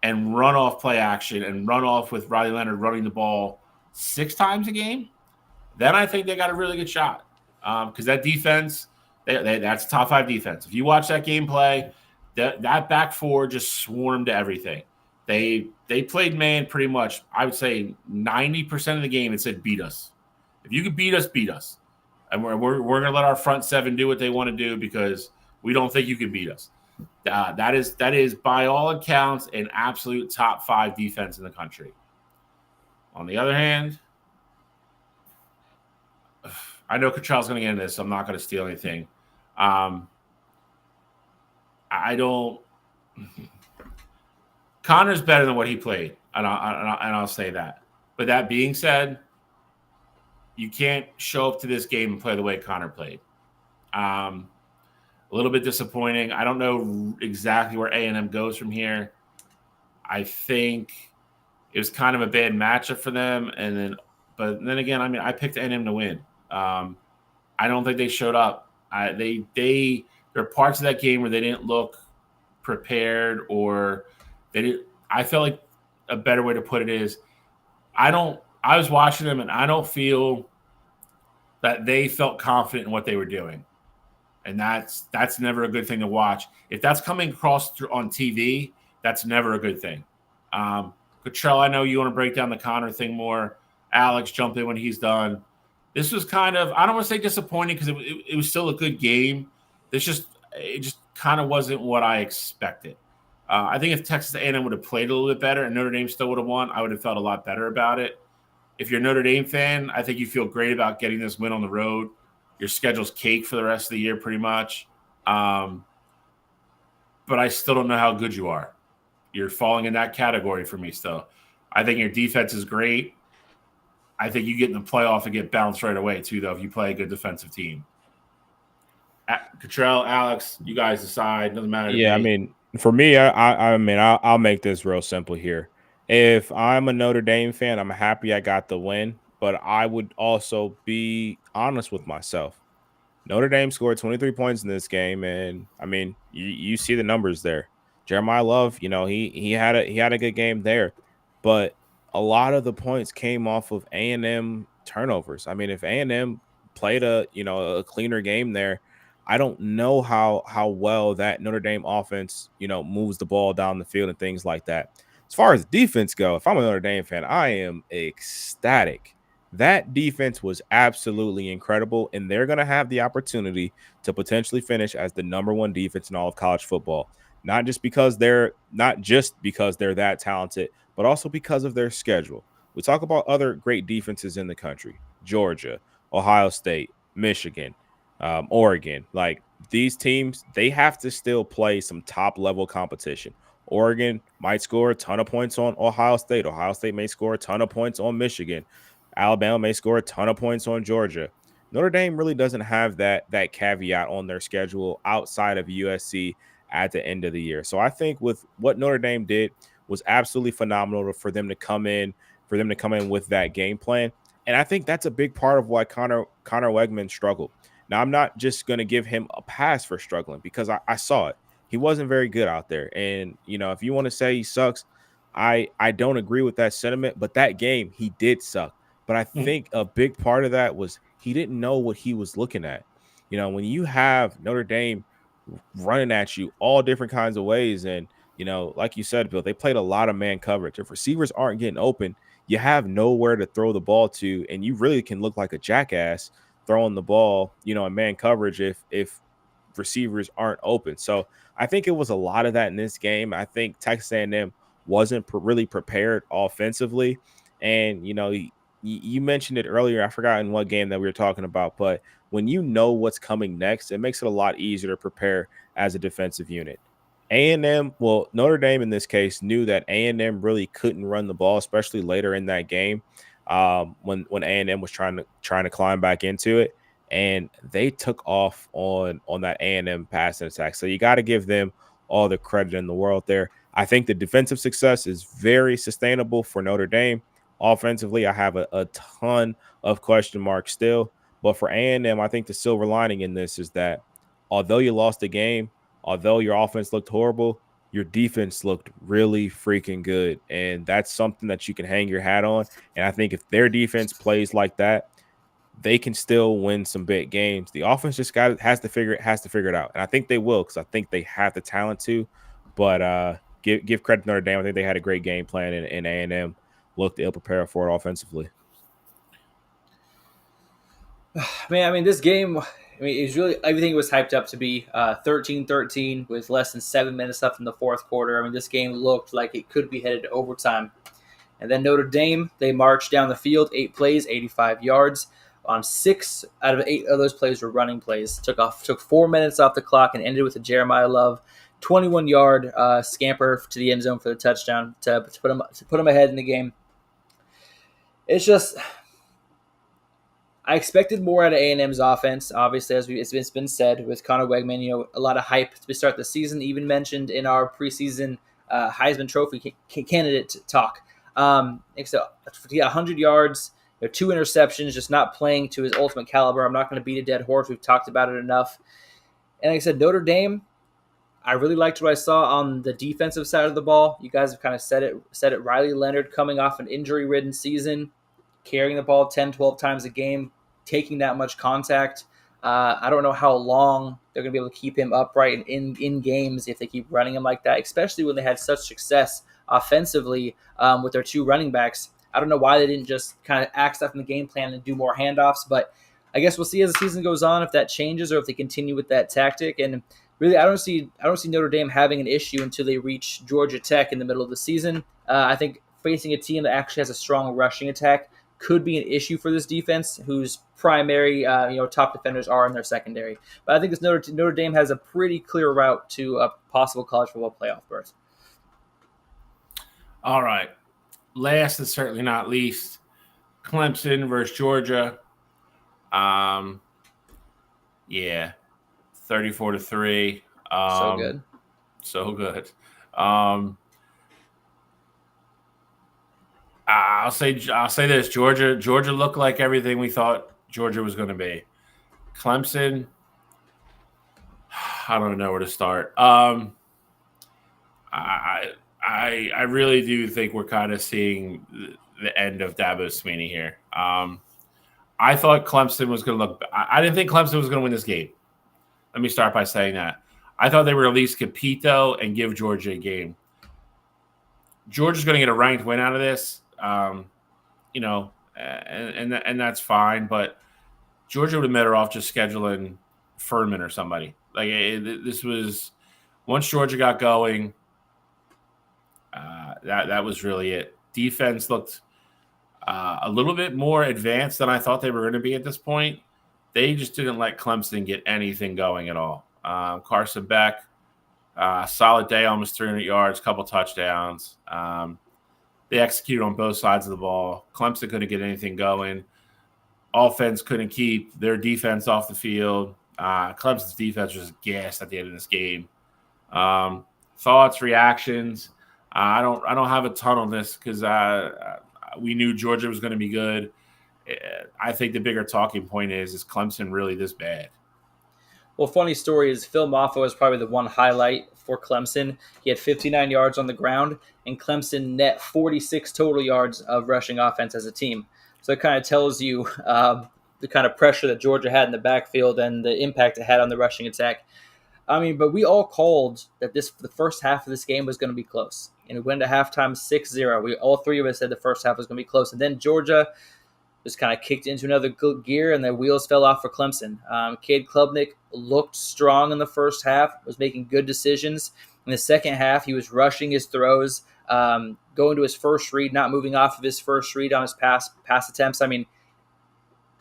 and run off play action and run off with Riley Leonard running the ball 6 times a game, then I think they got a really good shot. Because that defense, that's top 5 defense. If you watch that game play, that back four just swarmed to everything. They played man pretty much, I would say 90% of the game and said, beat us. If you could beat us, beat us. And we're going to let our front 7 do what they want to do because we don't think you can beat us. That is by all accounts an absolute top 5 defense in the country. On the other hand, I know Cottrell's going to get into this, so I'm not going to steal anything. I don't. Connor's better than what he played, and I'll say that. But that being said, you can't show up to this game and play the way Connor played. A little bit disappointing. I don't know exactly where A&M goes from here. I think it was kind of a bad matchup for them, but then again, I mean, I picked A&M to win. I don't think they showed up. There are parts of that game where they didn't look prepared, or they didn't. I felt like a better way to put it is, I was watching them and I don't feel that they felt confident in what they were doing, and that's never a good thing to watch. If that's coming across on TV, that's never a good thing. Cottrell, I know you want to break down the Connor thing more. Alex, jump in when he's done. This was kind of, I don't want to say disappointing because it was still a good game. It just kind of wasn't what I expected. I think if Texas A&M would have played a little bit better and Notre Dame still would have won, I would have felt a lot better about it. If you're a Notre Dame fan, I think you feel great about getting this win on the road. Your schedule's cake for the rest of the year pretty much. But I still don't know how good you are. You're falling in that category for me still. I think your defense is great. I think you get in the playoff and get bounced right away, too, though, if you play a good defensive team. Cottrell, Alex, you guys decide. Doesn't matter to me. I mean, for me, I'll make this real simple here. If I'm a Notre Dame fan, I'm happy I got the win, but I would also be honest with myself. Notre Dame scored 23 points in this game, and I mean, you see the numbers there. Jeremiah Love, he had a good game there, but a lot of the points came off of A&M turnovers. I mean, if A&M played a cleaner game there, I don't know how well that Notre Dame offense, moves the ball down the field and things like that. As far as defense go, if I'm a Notre Dame fan, I am ecstatic. That defense was absolutely incredible, and they're going to have the opportunity to potentially finish as the number 1 defense in all of college football. Not just because they're that talented, but also because of their schedule. We talk about other great defenses in the country: Georgia, Ohio State, Michigan, Oregon. Like, these teams, they have to still play some top level competition. Oregon might score a ton of points on Ohio State. Ohio State may score a ton of points on Michigan. Alabama may score a ton of points on Georgia. Notre Dame really doesn't have that caveat on their schedule outside of USC at the end of the year. So I think with what Notre Dame did was absolutely phenomenal for them to come in with that game plan. And I think that's a big part of why Connor Wegman struggled. Now, I'm not just going to give him a pass for struggling, because I saw it. He wasn't very good out there. And, if you want to say he sucks, I don't agree with that sentiment. But that game, he did suck. But I think a big part of that was he didn't know what he was looking at. When you have Notre Dame running at you all different kinds of ways, and, like you said, Bill, they played a lot of man coverage. If receivers aren't getting open, you have nowhere to throw the ball to, and you really can look like a jackass throwing the ball, in man coverage if receivers aren't open. So I think it was a lot of that in this game. I think Texas A&M wasn't really prepared offensively. And, you mentioned it earlier. I forgot in what game that we were talking about, but when you know what's coming next, it makes it a lot easier to prepare as a defensive unit. Notre Dame in this case knew that A&M really couldn't run the ball, especially later in that game, when A&M was trying to climb back into it, and they took off on that A&M passing attack. So you got to give them all the credit in the world there. I think the defensive success is very sustainable for Notre Dame. Offensively, I have a ton of question marks still, but for A&M, I think the silver lining in this is that although you lost the game, although your offense looked horrible, your defense looked really freaking good. And that's something that you can hang your hat on. And I think if their defense plays like that, they can still win some big games. The offense just has to figure it out. And I think they will, because I think they have the talent to. But give credit to Notre Dame. I think they had a great game plan, and A&M looked ill prepared for it offensively. Man, I mean, this game, it's really everything was hyped up to be 13-13 with less than 7 minutes left in the fourth quarter. I mean, this game looked like it could be headed to overtime. And then Notre Dame, they marched down the field, 8 plays, 85 yards. On 6 out of 8 of those plays were running plays. Took 4 minutes off the clock and ended with a Jeremiah Love 21-yard scamper to the end zone for the touchdown to put them ahead in the game. It's just, I expected more out of A&M's offense. Obviously, as it's been said, with Connor Wegman, a lot of hype to start the season. Even mentioned in our preseason Heisman Trophy candidate talk. So he got 100 yards. 2 interceptions, just not playing to his ultimate caliber. I'm not going to beat a dead horse. We've talked about it enough. And like I said, Notre Dame, I really liked what I saw on the defensive side of the ball. You guys have kind of said it. Riley Leonard coming off an injury-ridden season, carrying the ball 10, 12 times a game, taking that much contact. I don't know how long they're going to be able to keep him upright in games if they keep running him like that, especially when they had such success offensively with their 2 running backs. I don't know why they didn't just kind of act stuff in the game plan and do more handoffs, but I guess we'll see as the season goes on if that changes or if they continue with that tactic. And really, I don't see Notre Dame having an issue until they reach Georgia Tech in the middle of the season. I think facing a team that actually has a strong rushing attack could be an issue for this defense, whose primary top defenders are in their secondary. But I think this Notre Dame has a pretty clear route to a possible college football playoff berth. All right. Last and certainly not least, Clemson versus Georgia. 34-3. So good. So good. I'll say this: Georgia looked like everything we thought Georgia was going to be. Clemson, I don't know where to start. I really do think we're kind of seeing the end of Dabo Swinney here. I thought Clemson was going to look. I didn't think Clemson was going to win this game. Let me start by saying that. I thought they would at least compete though and give Georgia a game. Georgia's going to get a ranked win out of this, and that's fine. But Georgia would have better off just scheduling Furman or somebody. Like this was once Georgia got going. That was really it. Defense looked a little bit more advanced than I thought they were going to be at this point. They just didn't let Clemson get anything going at all. Carson Beck, solid day, almost 300 yards, couple touchdowns. They executed on both sides of the ball. Clemson couldn't get anything going. Offense couldn't keep their defense off the field. Clemson's defense was gassed at the end of this game. Thoughts, reactions. I don't have a ton on this because we knew Georgia was going to be good. I think the bigger talking point is Clemson really this bad? Well, funny story is Phil Maffa was probably the one highlight for Clemson. He had 59 yards on the ground, and Clemson net 46 total yards of rushing offense as a team. So it kind of tells you the kind of pressure that Georgia had in the backfield and the impact it had on the rushing attack. I mean, but we all called that the first half of this game was going to be close. And we went to halftime 6-0. All three of us said the first half was going to be close. And then Georgia just kind of kicked into another good gear, and the wheels fell off for Clemson. Cade Klubnik looked strong in the first half, was making good decisions. In the second half, he was rushing his throws, going to his first read, not moving off of his first read on his pass attempts. I mean,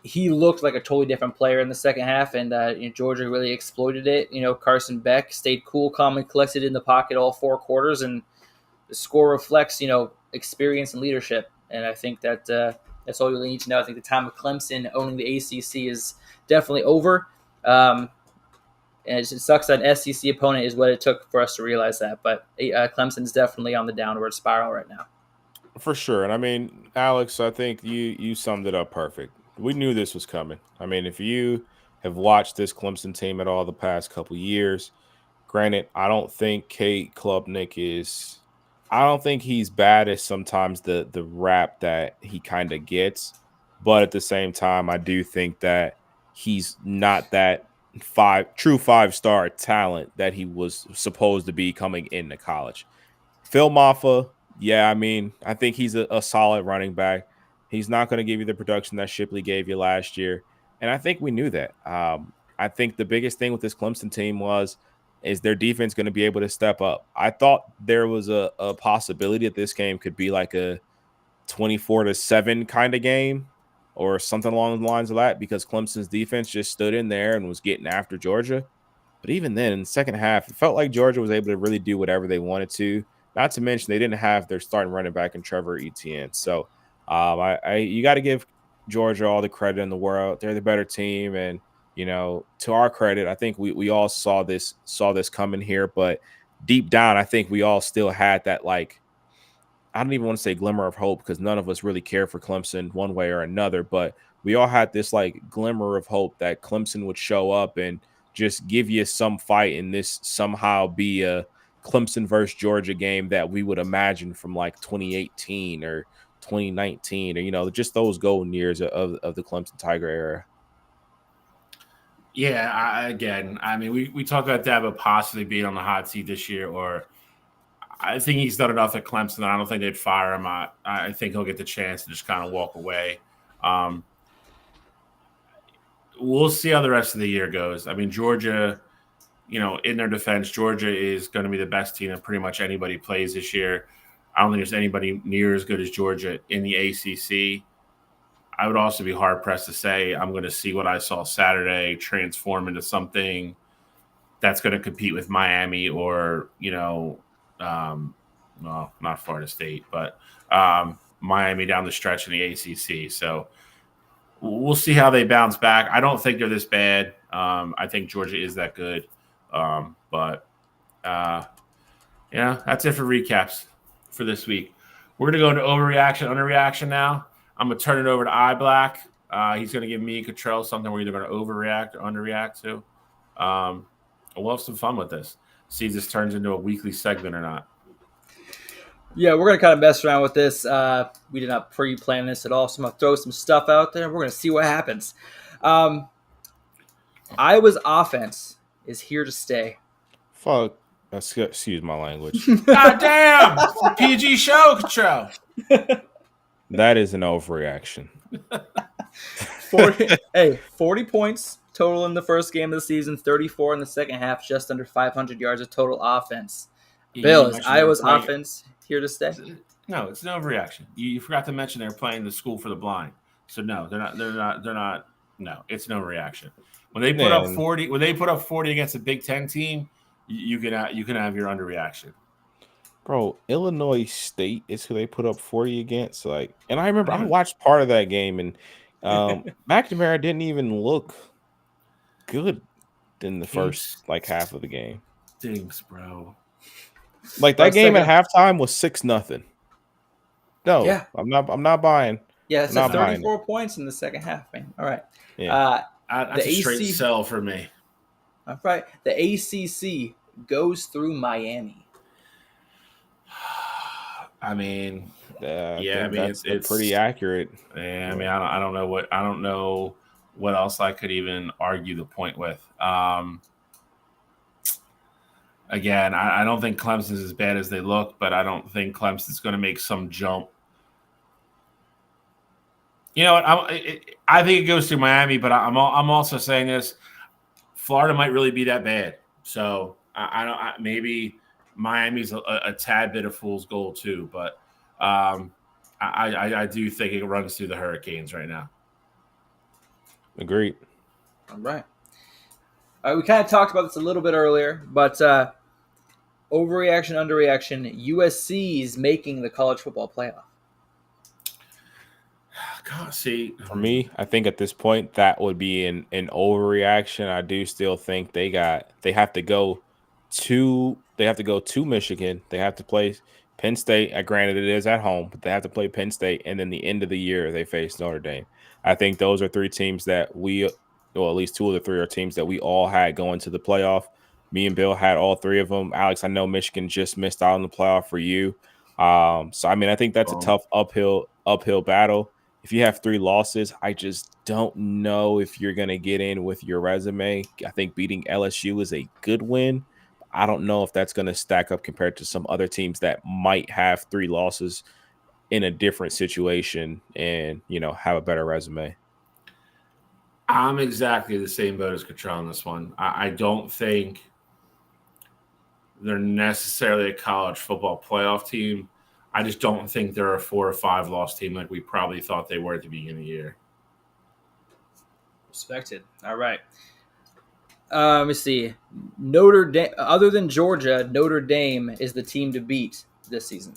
he looked like a totally different player in the second half, and Georgia really exploited it. Carson Beck stayed cool, calm, and collected in the pocket all 4 quarters, and the score reflects, experience and leadership. And I think that that's all you really need to know. I think the time of Clemson owning the ACC is definitely over. And it sucks that an SEC opponent is what it took for us to realize that. But Clemson's definitely on the downward spiral right now. For sure. And I mean, Alex, I think you summed it up perfect. We knew this was coming. I mean, if you have watched this Clemson team at all the past couple years, Granted, I don't think Kate Klubnik is. I don't think he's bad as sometimes the rap that he kind of gets, but at the same time, I do think that he's not that true 5-star talent that he was supposed to be coming into college. Phil Maffa, yeah, I mean, I think he's a solid running back. He's not going to give you the production that Shipley gave you last year, and I think we knew that. I think the biggest thing with this Clemson team is their defense going to be able to step up. I thought there was a possibility that this game could be like a 24-7 kind of game or something along the lines of that because Clemson's defense just stood in there and was getting after Georgia. But even then, in the second half, it felt like Georgia was able to really do whatever they wanted to. Not to mention they didn't have their starting running back in Trevor Etienne. So you got to give Georgia all the credit in the world. They're the better team, and to our credit, I think we all saw this coming here. But deep down, I think we all still had that I don't even want to say glimmer of hope because none of us really care for Clemson one way or another. But we all had this glimmer of hope that Clemson would show up and just give you some fight and this somehow be a Clemson versus Georgia game that we would imagine from 2018 or 2019 or just those golden years of the Clemson Tiger era. Yeah, I mean, we talked about Dabo possibly being on the hot seat this year, or I think he's done enough at Clemson. I don't think they'd fire him. I think he'll get the chance to just kind of walk away. We'll see how the rest of the year goes. I mean, Georgia, in their defense, Georgia is going to be the best team that pretty much anybody plays this year. I don't think there's anybody near as good as Georgia in the ACC. I would also be hard-pressed to say I'm going to see what I saw Saturday transform into something that's going to compete with Miami or, well, not Florida State, but Miami down the stretch in the ACC. So we'll see how they bounce back. I don't think they're this bad. I think Georgia is that good. But that's it for recaps for this week. We're going to go into overreaction, underreaction now. I'm going to turn it over to iBlack. He's going to give me and Cottrell something we're either going to overreact or underreact to. We'll have some fun with this. See if this turns into a weekly segment or not. Yeah, we're going to kind of mess around with this. We did not pre-plan this at all, so I'm going to throw some stuff out there. We're going to see what happens. Iowa's offense is here to stay. Fuck. Excuse my language. God damn! PG show, Cottrell. That is an overreaction. 40 points total in the first game of the season, 34 in the second half, just under 500 yards of total offense. Bill, is Iowa's offense here to stay? No, it's an overreaction. You forgot to mention they're playing the school for the blind. So no, they're not. No, it's no reaction. When they put up 40 against a Big Ten team, you can have your underreaction. Bro, Illinois State is who they put up 40 against. And I remember I watched part of that game, and McNamara didn't even look good in the first half of the game. Stinks, bro. That game at halftime was 6-0. No, yeah. I'm not buying. Yeah, it's 34 points in the second half, man. All right. Yeah. That's a straight sell for me. All right. The ACC goes through Miami. I mean, it's pretty accurate. Yeah, I mean, I don't know what else I could even argue the point with. Again, I don't think Clemson's as bad as they look, but I don't think Clemson's going to make some jump. You know what? I think it goes through Miami, but I'm also saying this: Florida might really be that bad. So maybe Miami's a tad bit of fool's gold too, but I do think it runs through the Hurricanes right now. Agreed. All right. We kind of talked about this a little bit earlier, but overreaction, underreaction. USC is making the college football playoff. God, see, for me, I think at this point that would be an overreaction. I do still think they have to go to Michigan. They have to play Penn State. Granted, it is at home, but they have to play Penn State, and then the end of the year they face Notre Dame. I think those are three teams that at least two of the three are teams that we all had going to the playoff. Me and Bill had all three of them. Alex, I know Michigan just missed out on the playoff for you. So I mean, I think that's a tough uphill battle. If you have 3 losses, I just don't know if you're going to get in with your resume. I think beating LSU is a good win. I don't know if that's going to stack up compared to some other teams that might have 3 losses in a different situation and, have a better resume. I'm exactly the same boat as Cottrell on this one. I don't think they're necessarily a college football playoff team. I just don't think they're a 4 or 5 loss team like we probably thought they were at the beginning of the year. Respected. All right. Let me see. Notre Dame, other than Georgia, Notre Dame is the team to beat this season.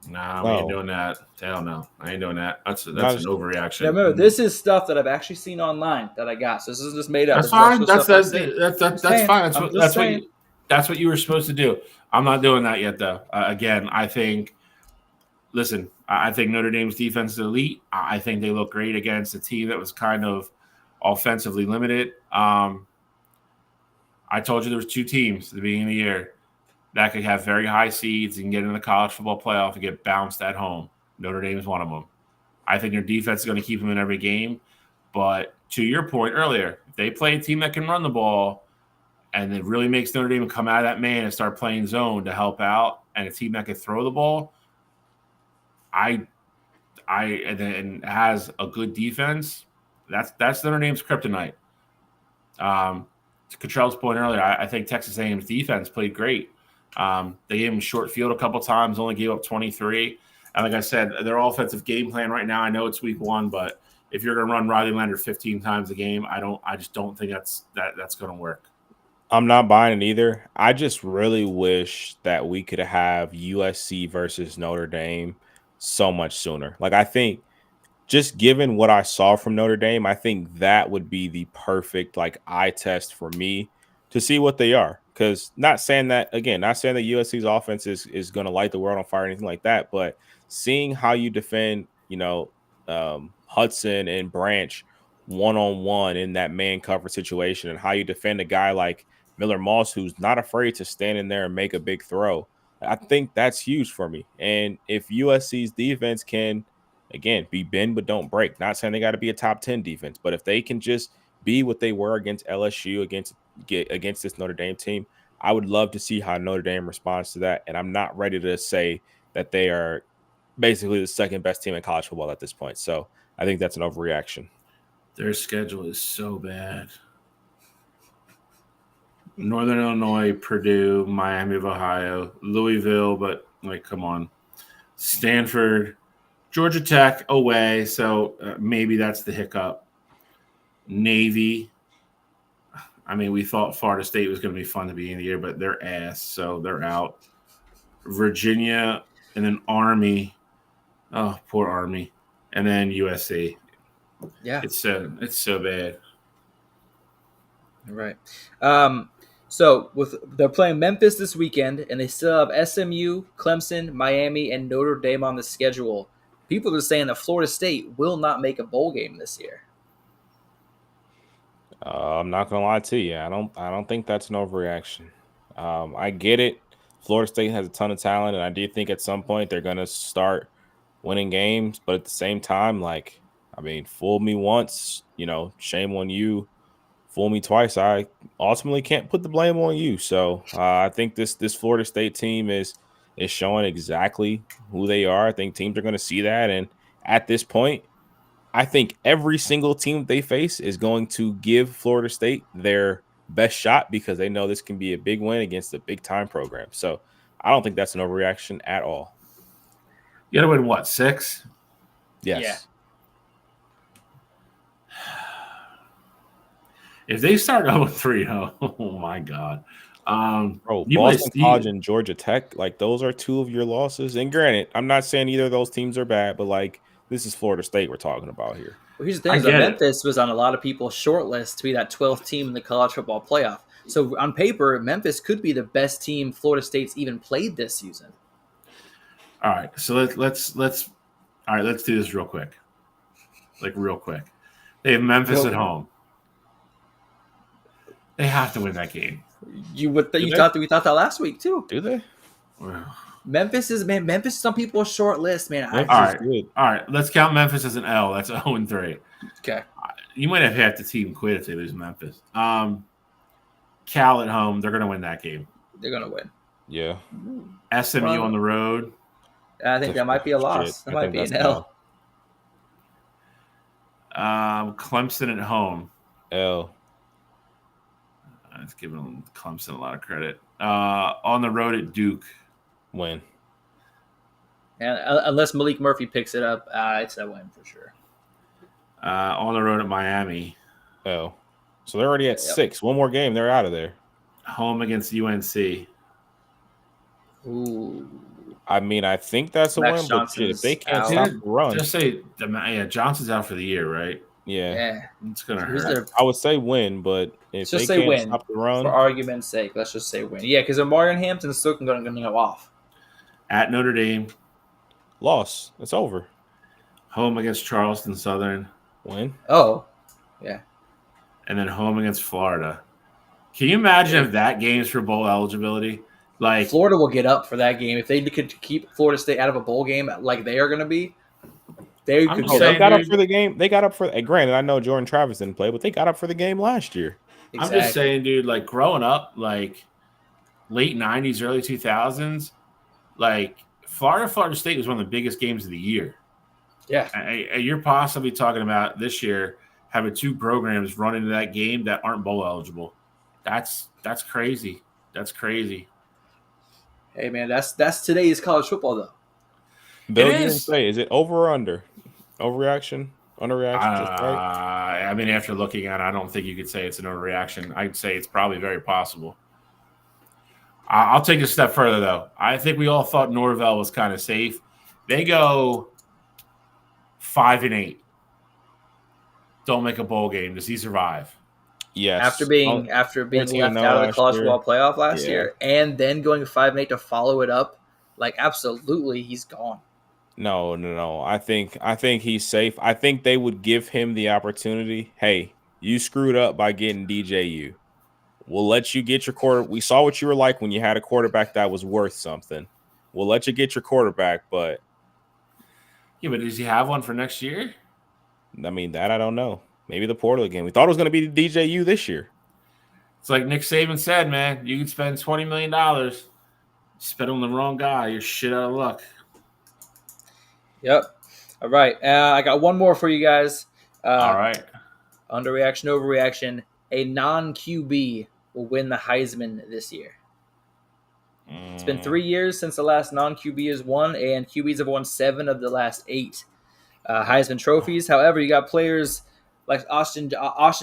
Nah, we ain't doing that. Hell no. I ain't doing that. That's an overreaction. Now remember, this is stuff that I've actually seen online that I got. So this isn't just made up. That's fine. That's fine. That's what you were supposed to do. I'm not doing that yet, though. Again, I think Notre Dame's defense is elite. I think they look great against a team that was kind of offensively limited. I told you there was 2 teams at the beginning of the year that could have very high seeds and get in the college football playoff and get bounced at home. Notre Dame is one of them. I think their defense is going to keep them in every game. But to your point earlier, if they play a team that can run the ball and it really makes Notre Dame come out of that man and start playing zone to help out, and a team that can throw the ball, and has a good defense, that's Notre Dame's kryptonite. To Cottrell's point earlier, I think Texas A&M's defense played great. They gave him short field a couple times, only gave up 23. And like I said, their offensive game plan right now, I know it's week 1, but if you're going to run Riley Leonard 15 times a game, I just don't think that's going to work. I'm not buying it either. I just really wish that we could have USC versus Notre Dame so much sooner. Like, I think just given what I saw from Notre Dame, I think that would be the perfect eye test for me to see what they are. Because not saying that USC's offense is going to light the world on fire or anything like that, but seeing how you defend, Hudson and Branch one-on-one in that man cover situation, and how you defend a guy like Miller Moss, who's not afraid to stand in there and make a big throw. I think that's huge for me. And if USC's defense can, again, be bend but don't break, not saying they got to be a top 10 defense, but if they can just be what they were against LSU, against this Notre Dame team, I would love to see how Notre Dame responds to that. And I'm not ready to say that they are basically the second best team in college football at this point. So I think that's an overreaction. Their schedule is so bad. Northern Illinois, Purdue, Miami of Ohio, Louisville, but come on. Stanford, Georgia Tech away, so maybe that's the hiccup. Navy. I mean, we thought Florida State was going to be fun to be in the year, but they're ass, so they're out. Virginia, and then Army. Oh, poor Army. And then USC. Yeah. It's so bad. Right. So they're playing Memphis this weekend, and they still have SMU, Clemson, Miami, and Notre Dame on the schedule. People are saying that Florida State will not make a bowl game this year. I'm not gonna lie to you. I don't think that's an overreaction. I get it. Florida State has a ton of talent, and I do think at some point they're gonna start winning games. But at the same time, fool me once, shame on you. Fool me twice, I ultimately can't put the blame on you. So I think this Florida State team is showing exactly who they are. I think teams are going to see that. And at this point, I think every single team they face is going to give Florida State their best shot because they know this can be a big win against a big-time program. So I don't think that's an overreaction at all. You got to win, what, 6? Yes. Yeah. If they start 0-3, oh my God. Boston College and Georgia Tech, those are 2 of your losses. And granted, I'm not saying either of those teams are bad, but this is Florida State we're talking about here. Well, here's the thing: Memphis was on a lot of people's short list to be that 12th team in the college football playoff. So on paper, Memphis could be the best team Florida State's even played this season. All right, so let's do this real quick. Real quick. They have Memphis at home. They have to win that game. You thought that last week too. Do they? Memphis is some people a short list, man. All right. Let's count Memphis as an L. That's 0-3. Okay. You might have half the team quit if they lose Memphis. Cal at home, they're going to win that game. They're going to win. Yeah. SMU on the road. I think that might be a loss. That might be an L. Clemson at home. L. Let's give Clemson a lot of credit. On the road at Duke. Win. And unless Malik Murphy picks it up, it's a win for sure. On the road at Miami. L. So they're already at 6. One more game, they're out of there. Home against UNC. Ooh. I mean, I think that's a win, but shit, if they can't stop the run. Just say, Johnson's out for the year, right? Yeah. It's going to hurt. I would say win, but if they can't stop the run. For argument's sake, let's just say win. Yeah, because Omarion Hampton's still going to go off. At Notre Dame. Loss. It's over. Home against Charleston Southern. Win. Oh, yeah. And then home against Florida. Can you imagine if that game's for bowl eligibility? Like Florida will get up for that game if they could keep Florida State out of a bowl game like they are going to be. They got up for the game. They got up for. Granted, I know Jordan Travis didn't play, but they got up for the game last year. Exactly. I'm just saying, dude. Like growing up, like late '90s, early 2000s, like Florida State was one of the biggest games of the year. Yeah, and you're possibly talking about this year having 2 programs run into that game that aren't bowl eligible. That's crazy. That's crazy. Hey man, that's today's college football though. Bill, you didn't say, is it over or under? Overreaction? Underreaction? Right? I mean, after looking at it, I don't think you could say it's an overreaction. I'd say it's probably very possible. I'll take it a step further, though. I think we all thought Norvell was kind of safe. They go 5-8. Don't make a bowl game. Does he survive? Yes. After being left out of the college football playoff last year, and then going 5-8 to follow it up, like absolutely, he's gone. No. I think he's safe. I think they would give him the opportunity. Hey, you screwed up by getting DJU. We'll let you get your quarter. We saw what you were like when you had a quarterback that was worth something. We'll let you get your quarterback, but but does he have one for next year? I mean, that I don't know. Maybe the portal again. We thought it was going to be the DJU this year. It's like Nick Saban said, man. You can spend $20 million. Spend on the wrong guy. You're shit out of luck. Yep. All right. I got one more for you guys. All right. Underreaction, overreaction. A non-QB will win the Heisman this year. It's been 3 years since the last non-QB has won, and QBs have won 7 of the last 8 Heisman trophies. However, you got players like Austin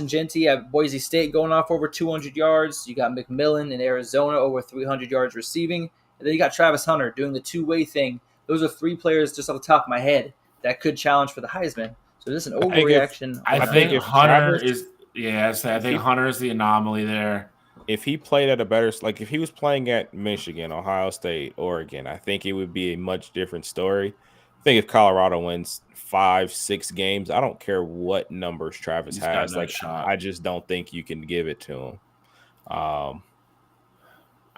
Genty at Boise State going off over 200 yards. You got McMillan in Arizona over 300 yards receiving. And then you got Travis Hunter doing the two-way thing. Those are 3 players just off the top of my head that could challenge for the Heisman. So this is an overreaction. I think Hunter is – yes, I think Hunter is the anomaly there. If he played at a better – like if he was playing at Michigan, Ohio State, Oregon, I think it would be a much different story. I think if Colorado wins 5-6 games, I don't care what numbers Travis has. Like, I just don't think you can give it to him. I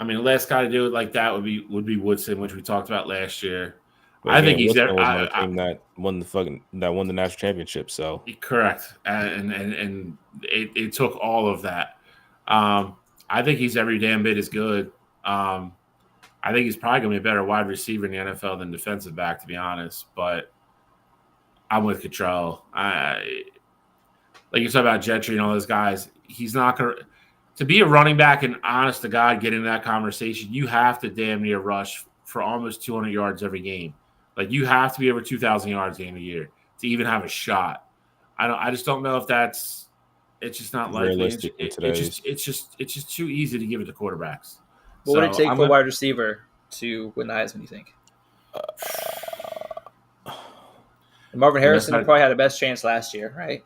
mean, the last guy to do it like that would be Woodson, which we talked about last year. I think he's there. Was my team that won the national championship. So correct, and it took all of that. I think he's every damn bit as good. I think he's probably going to be a better wide receiver in the NFL than defensive back, to be honest. But I'm with Cottrell. Like you said about Gentry and all those guys, he's not going to be a running back. And honest to God, get in that conversation, you have to damn near rush for almost 200 yards every game. Like you have to be over 2,000 yards game a year to even have a shot. I just don't know if that's. It's just not likely. Realistic it's just too easy to give it to quarterbacks. What would it take for a wide receiver to win the Heisman, you think? Marvin Harrison probably had the best chance last year, right?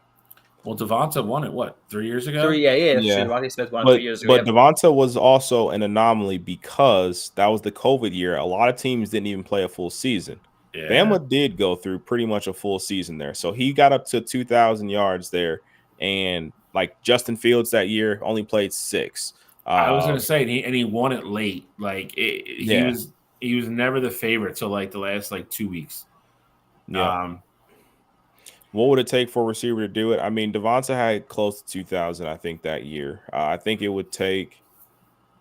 Well, Devonta won it, 3 years ago? Yeah. Ronnie Smith won it 3 years ago. But Devonta was also an anomaly because that was the COVID year. A lot of teams didn't even play a full season. Yeah. Bama did go through pretty much a full season there. So he got up to 2,000 yards there. And like Justin Fields that year only played 6. I was gonna say, and he won it late. Like he Yeah. was never the favorite till like the last like 2 weeks. Yeah. What would it take for a receiver to do it? I mean, Devonta had close to 2,000, I think, that year. I think it would take.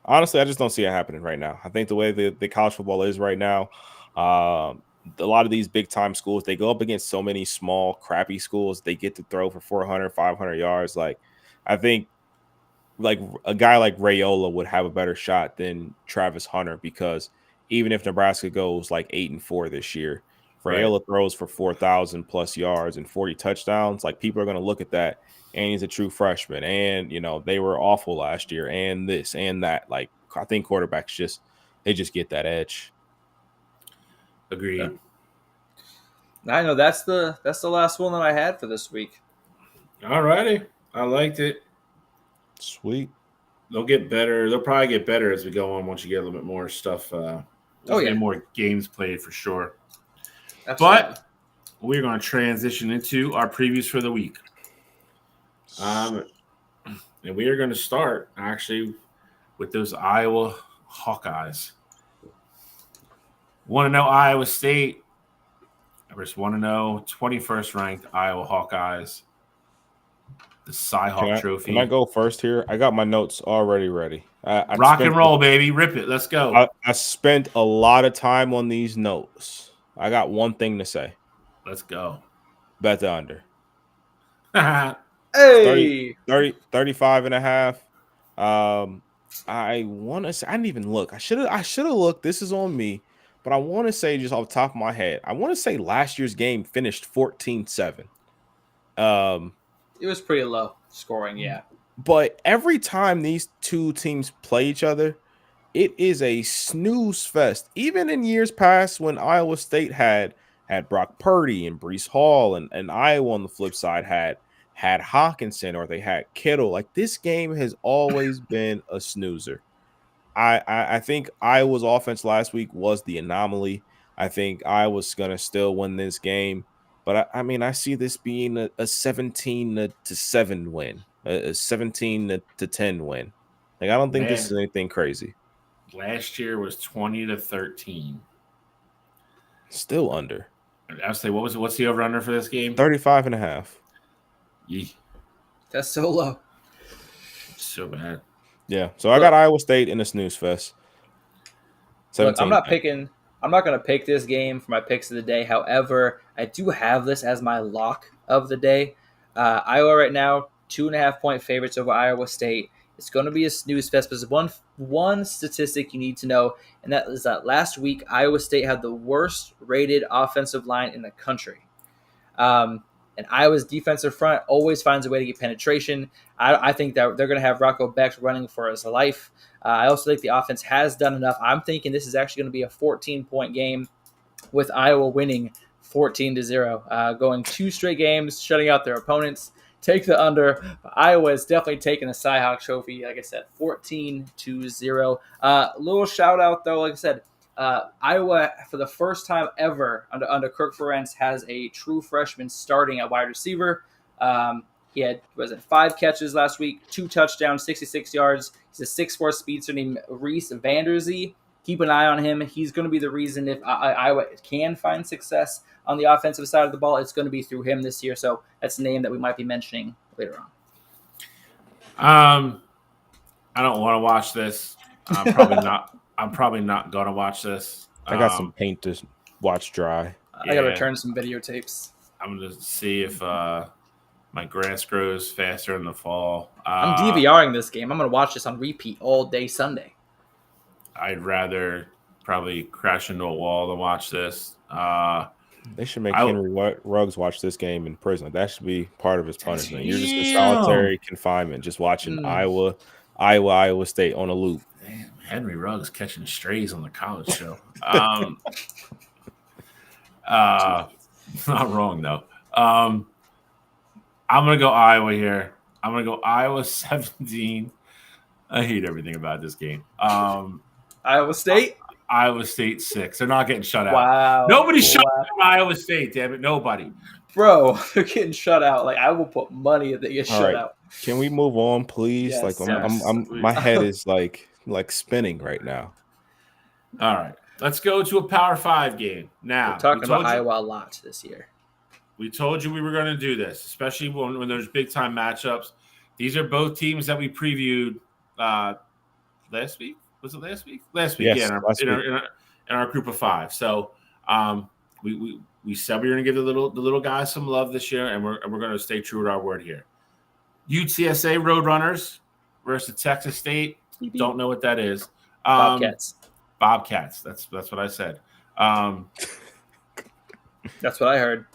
Honestly, I just don't see it happening right now. I think the way the college football is right now, a lot of these big time schools, they go up against so many small, crappy schools. They get to throw for 400, 500 yards. Like, I think like a guy like Rayola would have a better shot than Travis Hunter because even if Nebraska goes like 8-4 this year, Right. Rayola throws for 4,000 plus yards and 40 touchdowns. Like people are going to look at that, and he's a true freshman, and they were awful last year, and this and that. Like I think quarterbacks they just get that edge. Agreed. Yeah. I know that's the last one that I had for this week. All righty, I liked it. Sweet. They'll get better. They'll probably get better as we go on. Once you get a little bit more stuff. Get more games played for sure. Absolutely. But we're going to transition into our previews for the week. And we are going to start actually with those Iowa Hawkeyes. Want to know Iowa State? I just want to know 21st ranked Iowa Hawkeyes. The Cy-Hawk Trophy. Can I go first here? I got my notes already ready. Rock and roll, baby. Rip it. Let's go. I spent a lot of time on these notes. I got one thing to say. Let's go. Bet the under. Hey! 35 and a half. I want to say, I didn't even look. I should have looked. This is on me. But I want to say just off the top of my head, I want to say last year's game finished 14-7. It was pretty low scoring, yeah. But every time these two teams play each other, it is a snooze fest. Even in years past when Iowa State had Brock Purdy and Breece Hall and Iowa on the flip side had Hawkinson or they had Kittle. Like this game has always been a snoozer. I think Iowa's offense last week was the anomaly. I think Iowa's going to still win this game. But I see this being a 17-7 win, a 17-10 win. Like I don't think this is anything crazy. Last year was 20-13. Still under. I'll say what's the over under for this game? 35 and a half. Yee. That's so low. So bad. Yeah. So I got Iowa State in a snooze fest. Look, I'm not going to pick this game for my picks of the day. However, I do have this as my lock of the day. Iowa right now, 2.5-point favorites over Iowa State. It's going to be a snooze fest. But there's one statistic you need to know, and that is that last week Iowa State had the worst rated offensive line in the country. And Iowa's defensive front always finds a way to get penetration. I think that they're going to have Rocco Becht running for his life. I also think the offense has done enough. I'm thinking this is actually going to be a 14-point game with Iowa winning 14-0, going 2 straight games, shutting out their opponents. Take the under. Iowa is definitely taking the Cy-Hawk Trophy. Like I said, 14-0. Little shout out though, like I said, Iowa for the first time ever under Kirk Ferentz has a true freshman starting at wide receiver. He had 5 catches last week, 2 touchdowns, 66 yards. He's a 6'4" speedster named Reese Vanderzee. Keep an eye on him. He's going to be the reason if Iowa can find success on the offensive side of the ball, it's going to be through him this year. So that's a name that we might be mentioning later on. I don't want to watch this. I'm probably not going to watch this. I got some paint to watch dry. I got to return some videotapes. I'm going to see if my grass grows faster in the fall. I'm DVRing this game. I'm going to watch this on repeat all day Sunday. I'd rather probably crash into a wall than watch this. They should make Henry Ruggs watch this game in prison. That should be part of his punishment. You're just in solitary confinement, just watching Iowa State on a loop. Damn, Henry Ruggs catching strays on the college show. Not wrong though. I'm gonna go Iowa here. I'm gonna go Iowa 17. I hate everything about this game. Iowa State? Iowa State 6. They're not getting shut out. Wow. Nobody's shut out Iowa State, damn it. Nobody. Bro, they're getting shut out. Like, I will put money if they get shut out. Can we move on, please? Yes, Like yes. my head is like spinning right now. All right, let's go to a Power 5 game. Now, We're talking about Iowa a lot this year. We told you we were going to do this, especially when there's big-time matchups. These are both teams that we previewed last week. Was it last week? Last week, Yes, yeah, in our group of 5. So we said we were going to give the little guys some love this year, and we're going to stay true to our word here. UTSA Roadrunners versus Texas State. Don't know what that is. Bobcats. Bobcats. That's what I said. That's what I heard.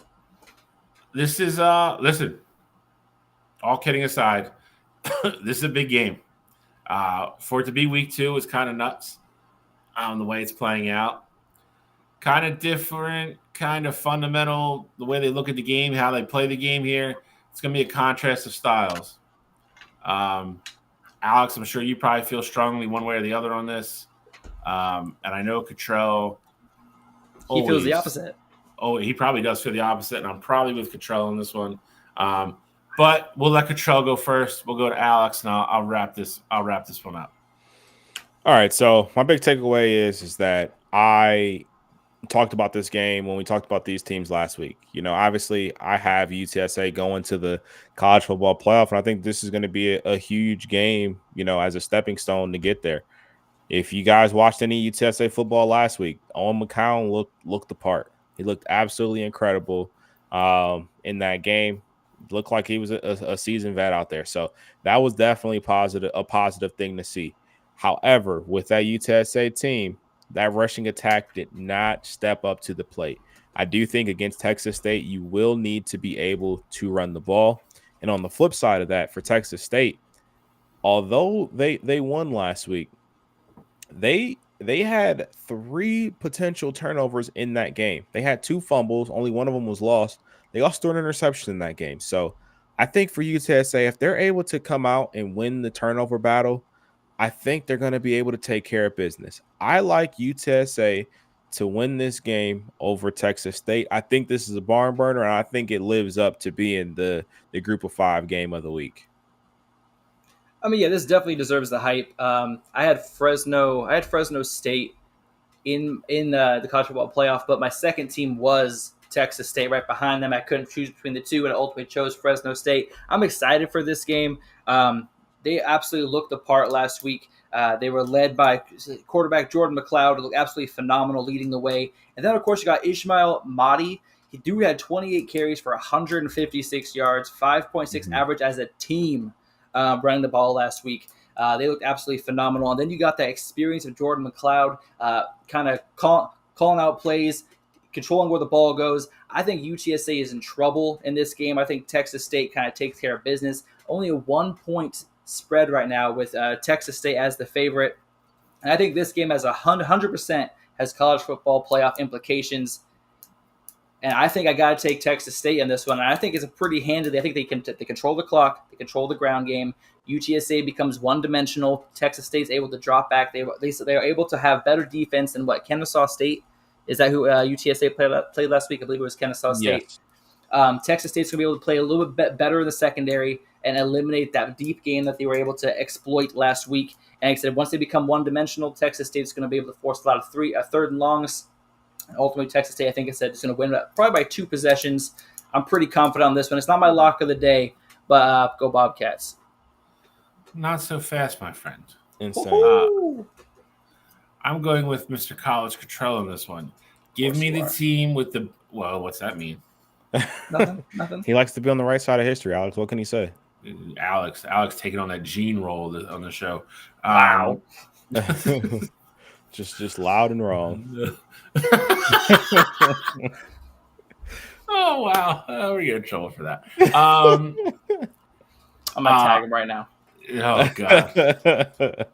This is listen. All kidding aside, this is a big game. For it to be week 2 is kind of nuts. The way it's playing out, kind of different, kind of fundamental. The way they look at the game, how they play the game here. It's going to be a contrast of styles. Alex, I'm sure you probably feel strongly one way or the other on this. And I know Cottrell. He feels the opposite. Oh, he probably does feel the opposite, and I'm probably with Cottrell on this one. But we'll let Cottrell go first. We'll go to Alex, and I'll wrap this one up. All right. So my big takeaway is that I talked about this game when we talked about these teams last week. You know, obviously I have UTSA going to the college football playoff, and I think this is going to be a huge game, you know, as a stepping stone to get there. If you guys watched any UTSA football last week, Owen McCown looked the part. He looked absolutely incredible in that game. Looked like he was a seasoned vet out there. So that was definitely a positive thing to see. However, with that UTSA team, that rushing attack did not step up to the plate. I do think against Texas State, you will need to be able to run the ball. And on the flip side of that, for Texas State, although they won last week, they had 3 potential turnovers in that game. They had 2 fumbles. Only one of them was lost. They also threw an interception in that game. So I think for UTSA, if they're able to come out and win the turnover battle, I think they're going to be able to take care of business. I like UTSA to win this game over Texas State. I think this is a barn burner, and I think it lives up to being the group of 5 game of the week. I mean, yeah, this definitely deserves the hype. I had Fresno State in the college football playoff, but my second team was Texas State right behind them. I couldn't choose between the two, and I ultimately chose Fresno State. I'm excited for this game. They absolutely looked the part last week. They were led by quarterback Jordan McLeod, who looked absolutely phenomenal leading the way. And then, of course, you got Ishmael Mahdi. He had 28 carries for 156 yards, 5.6 average as a team running the ball last week. They looked absolutely phenomenal. And then you got that experience of Jordan McLeod kind of calling out plays, controlling where the ball goes. I think UTSA is in trouble in this game. I think Texas State kind of takes care of business. Only a 1-point spread right now with Texas State as the favorite. And I think this game has 100% has college football playoff implications. And I think I got to take Texas State in this one. And I think it's a pretty handily. I think they control the clock. They control the ground game. UTSA becomes one-dimensional. Texas State's able to drop back. They are able to have better defense than what Kennesaw State. Is that who UTSA played last week? I believe it was Kennesaw State. Yes. Texas State's going to be able to play a little bit better in the secondary and eliminate that deep game that they were able to exploit last week. And like I said, once they become one-dimensional, Texas State's going to be able to force a lot of third and longs. And ultimately, Texas State, I think I said, is going to win probably by 2 possessions. I'm pretty confident on this one. It's not my lock of the day, but go Bobcats. Not so fast, my friend. Insane. I'm going with Mr. College Cottrell in this one. Give me the team with the – well, what's that mean? Nothing. He likes to be on the right side of history, Alex. What can he say? Alex taking on that Gene role on the show. Wow. just loud and wrong. Oh, wow. We're getting in trouble for that. I'm going to tag him right now. Oh, God.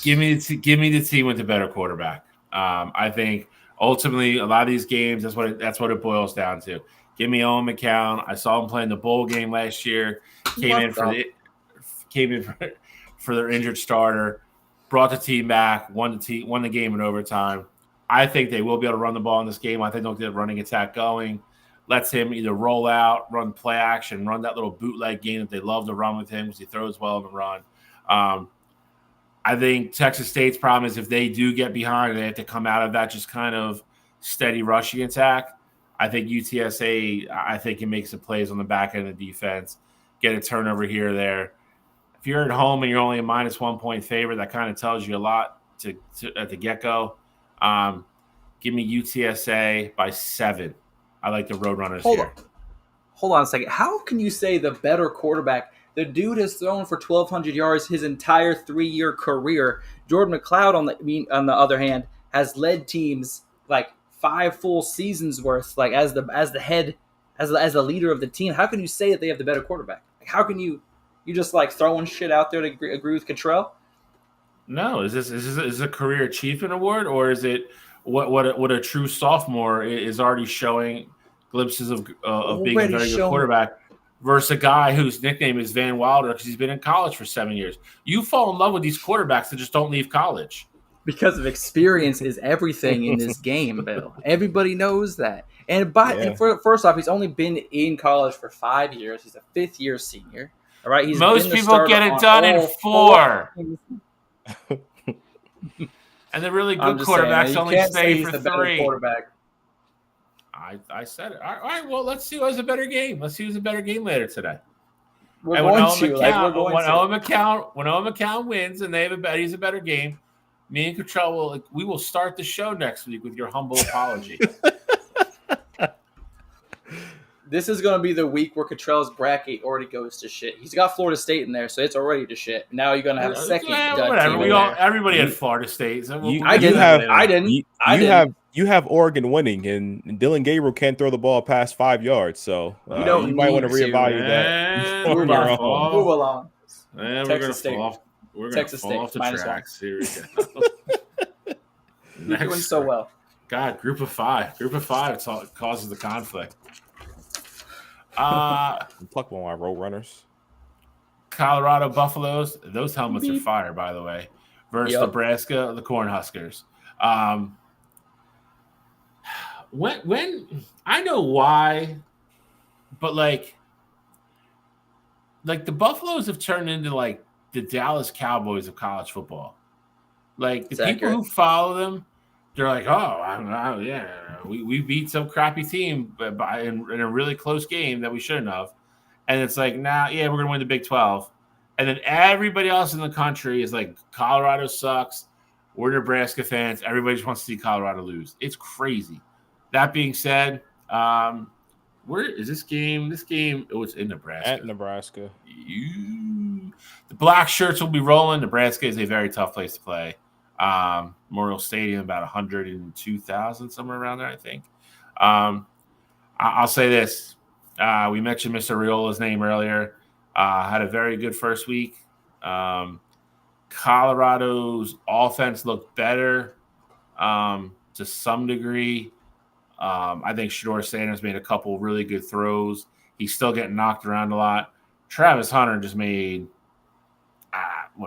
Give me the team with the better quarterback. I think ultimately a lot of these games, that's what it boils down to. Give me Owen McCown. I saw him play in the bowl game last year. Came in for their injured starter. Brought the team back. Won the game in overtime. I think they will be able to run the ball in this game. I think they'll get a running attack going. lets him either roll out, run play action, run that little bootleg game that they love to run with him because he throws well in the run. I think Texas State's problem is if they do get behind, they have to come out of that just kind of steady rushing attack. I think UTSA, I think it makes the plays on the back end of the defense, get a turnover here or there. If you're at home and you're only a -1 point favorite, that kind of tells you a lot at the get-go. Give me UTSA by 7. I like the Roadrunners here. Hold on a second. How can you say the better quarterback? The dude has thrown for 1,200 yards his entire 3-year career. Jordan McLeod, on the other hand, has led teams like 5 full seasons worth, like as the leader of the team. How can you say that they have the better quarterback? Like, how can you just like throwing shit out there to agree with Cottrell? No, is this a career achievement award, or is it what a true sophomore is already showing glimpses of being a very good quarterback versus a guy whose nickname is Van Wilder because he's been in college for 7 years? You fall in love with these quarterbacks that just don't leave college. Because of experience is everything in this game, Bill. Everybody knows that. And first off, he's only been in college for 5 years. He's a 5th-year senior. All right, most people get it done in 4. And the really good quarterbacks only stay for 3. Quarterback. I said it. All right, well, let's see who has a better game. Let's see who's a better game later today. When Owen McCown wins and he's a better game, me and Cottrell will start the show next week with your humble apology. This is going to be the week where Cottrell's bracket already goes to shit. He's got Florida State in there, so it's already to shit. Now you're going to have a second. Everybody had Florida State. So I didn't. You have Oregon winning, and Dylan Gabriel can't throw the ball past 5 yards, so you might want to reevaluate that. Move along. Man, Texas State. We're going to fall off the tracks. Here we go. You're doing so well. God, group of five. Group of 5 causes the conflict. Pluck one of my Roadrunners. Colorado Buffaloes. Those helmets are fire, by the way. Versus Nebraska, the Cornhuskers. When I know why, but like the Buffaloes have turned into like the Dallas Cowboys of college football. Like the people who follow them, they're like, oh, yeah, we beat some crappy team in a really close game that we shouldn't have. And it's like, we're going to win the Big 12. And then everybody else in the country is like, Colorado sucks. We're Nebraska fans. Everybody just wants to see Colorado lose. It's crazy. That being said, where is this game? This game, it's in Nebraska. At Nebraska. The black shirts will be rolling. Nebraska is a very tough place to play. Memorial Stadium, about 102,000, somewhere around there, I think. I'll say this. We mentioned Mr. Riola's name earlier. Had a very good first week. Colorado's offense looked better to some degree. I think Shedeur Sanders made a couple really good throws. He's still getting knocked around a lot. Travis Hunter just made,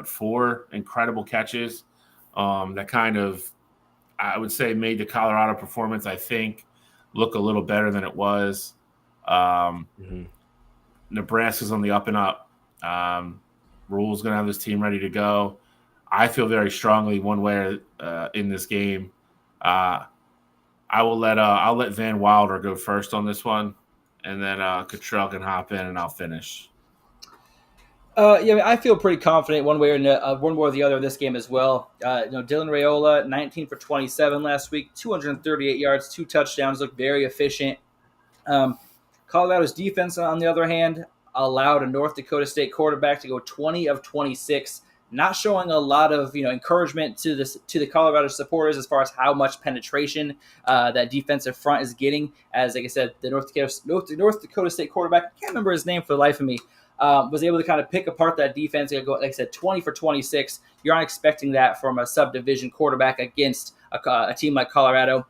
4 incredible catches. That kind of, I would say, made the Colorado performance, I think, look a little better than it was. Nebraska's on the up and up. Rule's going to have this team ready to go. I feel very strongly one way in this game. I'll let Van Wilder go first on this one, and then Cottrell can hop in, and I'll finish. I feel pretty confident one way or the other in this game as well. Dylan Raiola, 19 for 27 last week, 238 yards, 2 touchdowns, looked very efficient. Colorado's defense, on the other hand, allowed a North Dakota State quarterback to go 20 of 26, not showing a lot of encouragement to the Colorado supporters as far as how much penetration that defensive front is getting. As like I said, the North Dakota State quarterback, I can't remember his name for the life of me, was able to kind of pick apart that defense and go, like I said, 20 for 26. You're not expecting that from a subdivision quarterback against a team like Colorado.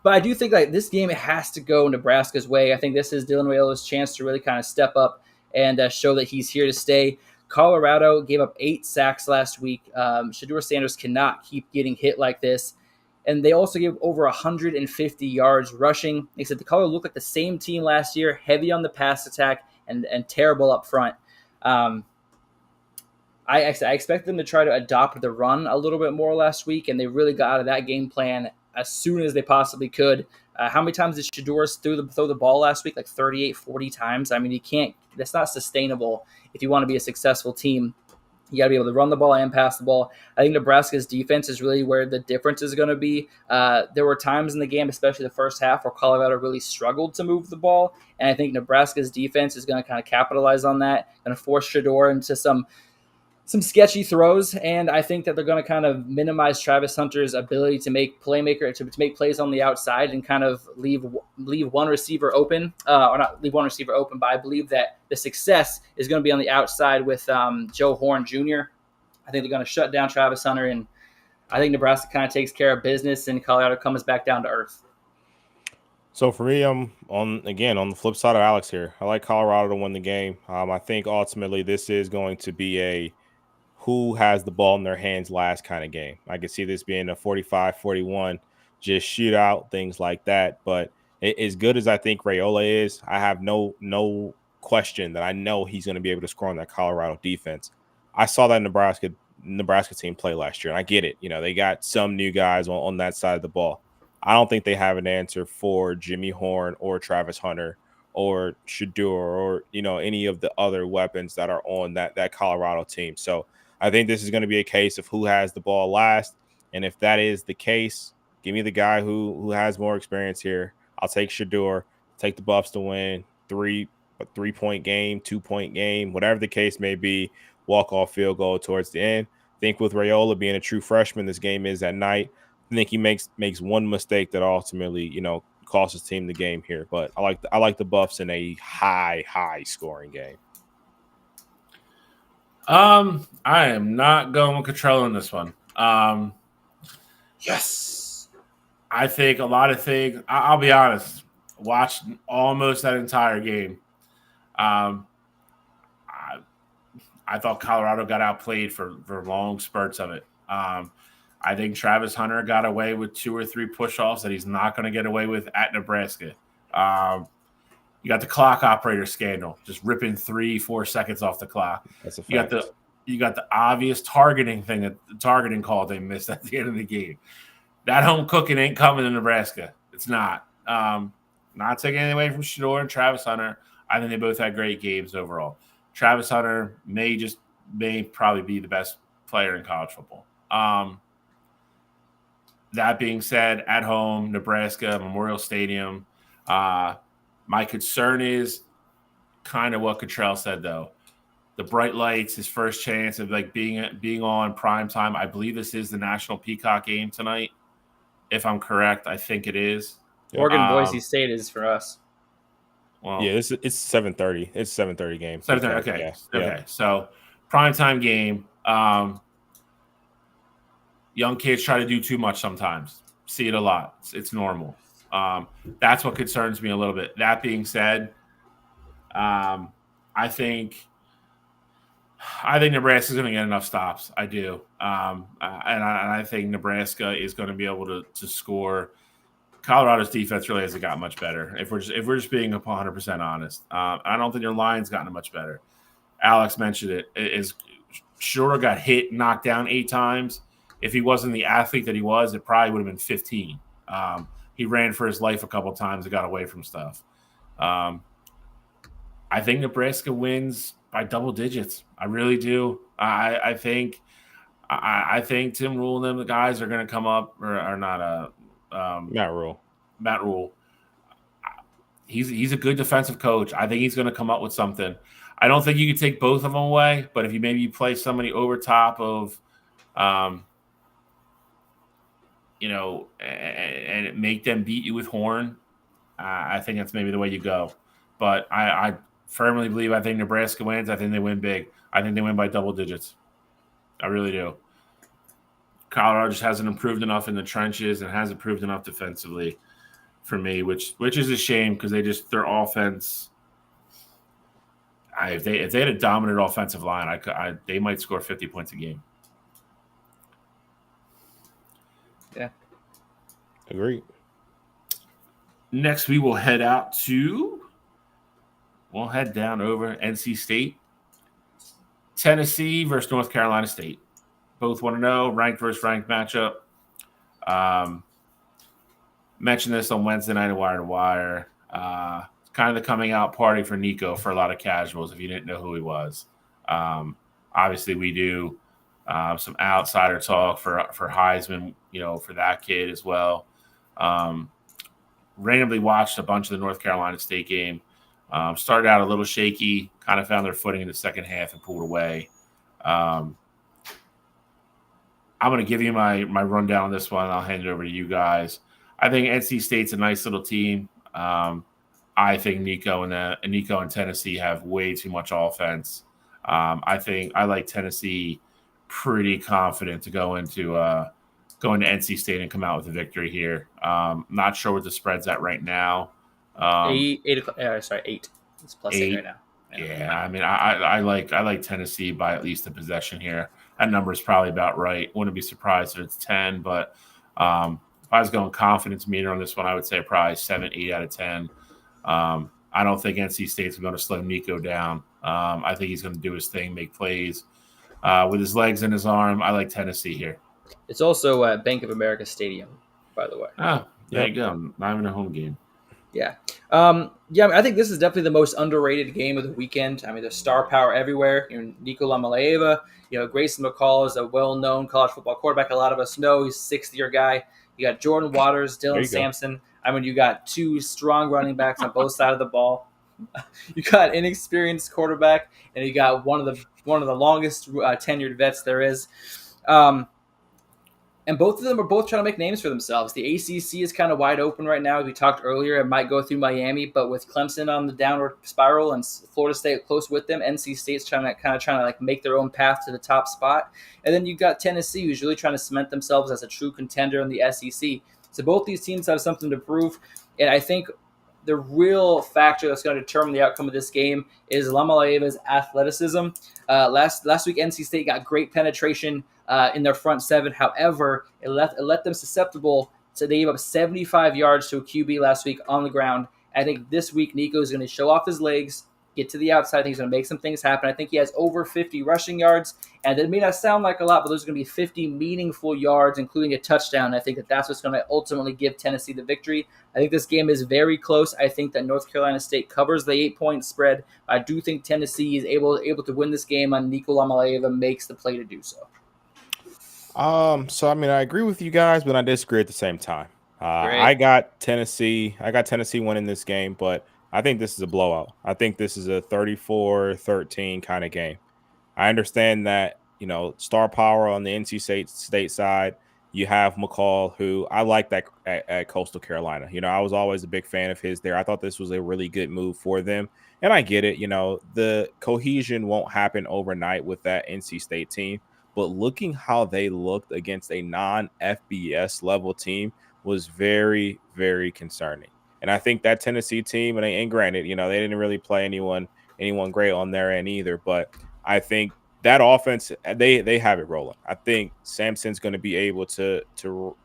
But I do think like this game, it has to go Nebraska's way. I think this is Dylan Raiola's chance to really kind of step up and show that he's here to stay. Colorado gave up 8 sacks last week. Shedeur Sanders cannot keep getting hit like this. and they also gave over 150 yards rushing. They said the Colorado looked like the same team last year, heavy on the pass attack and terrible up front. I expect them to try to adopt the run a little bit more last week, and they really got out of that game plan as soon as they possibly could. How many times did Shador throw the ball last week? Like 38, 40 times. I mean, you can't. That's not sustainable if you want to be a successful team. You got to be able to run the ball and pass the ball. I think Nebraska's defense is really where the difference is going to be. There were times in the game, especially the first half, where Colorado really struggled to move the ball, and I think Nebraska's defense is going to kind of capitalize on that, going to force Shador into some sketchy throws, and I think that they're going to kind of minimize Travis Hunter's ability to make to make plays on the outside and kind of leave one receiver open, or not leave one receiver open, but I believe that the success is going to be on the outside with Joe Horn Jr. I think they're going to shut down Travis Hunter, and I think Nebraska kind of takes care of business, and Colorado comes back down to earth. So for me, I'm on the flip side of Alex here. I like Colorado to win the game. I think ultimately this is going to be a who has the ball in their hands last kind of game. I could see this being a 45-41, just shootout, things like that. But as good as I think Raiola is, I have no question that I know he's going to be able to score on that Colorado defense. I saw that Nebraska team play last year, and I get it. You know, they got some new guys on that side of the ball. I don't think they have an answer for Jimmy Horn or Travis Hunter or Shador or, any of the other weapons that are on that Colorado team. So I think this is going to be a case of who has the ball last. And if that is the case, give me the guy who has more experience here. I'll take Shador, take the Buffs to win, 3-point game, 2-point game, whatever the case may be, walk-off field goal towards the end. I think with Raiola being a true freshman, this game is at night. I think he makes one mistake that ultimately, costs his team the game here. But I like the Buffs in a high scoring game. I am not going with Cottrell in this one. Yes. I think a lot of things. I'll be honest. Watched almost that entire game. I thought Colorado got outplayed for long spurts of it. I think Travis Hunter got away with 2 or 3 push-offs that he's not going to get away with at Nebraska. You got the clock operator scandal, just ripping 3-4 seconds off the clock. That's a fact. You got the obvious targeting call they missed at the end of the game. That home cooking ain't coming to Nebraska. It's not. Not taking anything away from Shador and Travis Hunter. I think they both had great games overall. Travis Hunter may probably be the best player in college football. That being said, at home, Nebraska, Memorial Stadium, my concern is kind of what Cottrell said, though. The bright lights, his first chance of being on prime time. I believe this is the National Peacock game tonight, if I'm correct. I think it is. Oregon Boise State is for us. Well, yeah, it's 7:30. It's 7:30 game. 7:30. Okay. Yeah. Okay. So primetime game. Young kids try to do too much sometimes. See it a lot. It's normal. That's what concerns me a little bit. That being said, I think Nebraska is going to get enough stops. I do, and I think Nebraska is going to be able to score. Colorado's defense really hasn't gotten much better. If we're just being 100% honest, I don't think their line's gotten much better. Alex mentioned it. Is Shura got hit, knocked down 8 times. If he wasn't the athlete that he was, it probably would have been 15. He ran for his life a couple of times and got away from stuff. I think Nebraska wins by double digits. I really do. I think Tim Rule and them, the guys are going to come up, or not. Matt Rule. He's a good defensive coach. I think he's going to come up with something. I don't think you can take both of them away, but if you maybe play somebody over top of, and make them beat you with Horn, I think that's maybe the way you go. But I firmly believe I think Nebraska wins. I think they win big. I think they win by double digits. I really do. Colorado just hasn't improved enough in the trenches and hasn't improved enough defensively for me, which is a shame because their offense. If they had a dominant offensive line, they might score 50 points a game. Yeah. Agreed. Next, we'll head down over NC State, Tennessee versus North Carolina State. Both want to know ranked versus ranked matchup. Mentioned this on Wednesday night at Wire to Wire. Kind of the coming out party for Nico for a lot of casuals, if you didn't know who he was. Obviously, we do some outsider talk for Heisman, for that kid as well. Randomly watched a bunch of the North Carolina State game. Started out a little shaky, kind of found their footing in the second half and pulled away. I'm going to give you my rundown on this one. I'll hand it over to you guys. I think NC State's a nice little team. I think Nico and Tennessee have way too much offense. I like Tennessee pretty confident to go into NC State and come out with a victory here. Not sure what the spread's at right now. 8. It's plus 8 right now. Yeah, I mean, I like Tennessee by at least a possession here. That number is probably about right. Wouldn't be surprised if it's 10, but if I was going confidence meter on this one, I would say probably 7, 8 out of 10. I don't think NC State's going to slow Nico down. I think he's going to do his thing, make plays with his legs and his arm. I like Tennessee here. It's also at Bank of America Stadium, by the way. Oh, there you go. Not even a home game. Yeah. I think this is definitely the most underrated game of the weekend. I mean, there's star power everywhere. Nico Lamalaeva, Grayson McCall is a well-known college football quarterback. A lot of us know he's a sixth-year guy. You got Jordan Waters, Dylan Sampson. You got two strong running backs on both sides of the ball. You got inexperienced quarterback, and you got one of the longest tenured vets there is. And both of them are both trying to make names for themselves. The ACC is kind of wide open right now. As we talked earlier, it might go through Miami, but with Clemson on the downward spiral and Florida State close with them, NC State's trying to make their own path to the top spot. And then you've got Tennessee, who's really trying to cement themselves as a true contender in the SEC. So both these teams have something to prove, and I think the real factor that's going to determine the outcome of this game is Lamalaeva's athleticism. Last week, NC State got great penetration in their front seven. However, it let them susceptible. So they gave up 75 yards to a QB last week on the ground. I think this week Nico is going to show off his legs, get to the outside. I think he's going to make some things happen. I think he has over 50 rushing yards. And it may not sound like a lot, but those are going to be 50 meaningful yards, including a touchdown. I think that's what's going to ultimately give Tennessee the victory. I think this game is very close. I think that North Carolina State covers the 8-point spread. I do think Tennessee is able to win this game, and Nico Lamalaeva makes the play to do so. I agree with you guys, but I disagree at the same time. I got Tennessee winning this game, but I think this is a blowout. I think this is a 34-13 kind of game. I understand that, star power on the NC State side. You have McCall, who I like that at Coastal Carolina. I was always a big fan of his there. I thought this was a really good move for them. And I get it. The cohesion won't happen overnight with that NC State team. But looking how they looked against a non-FBS level team was very, very concerning. And I think that Tennessee team, and granted, they didn't really play anyone great on their end either. But I think that offense, they have it rolling. I think Sampson's going to be able to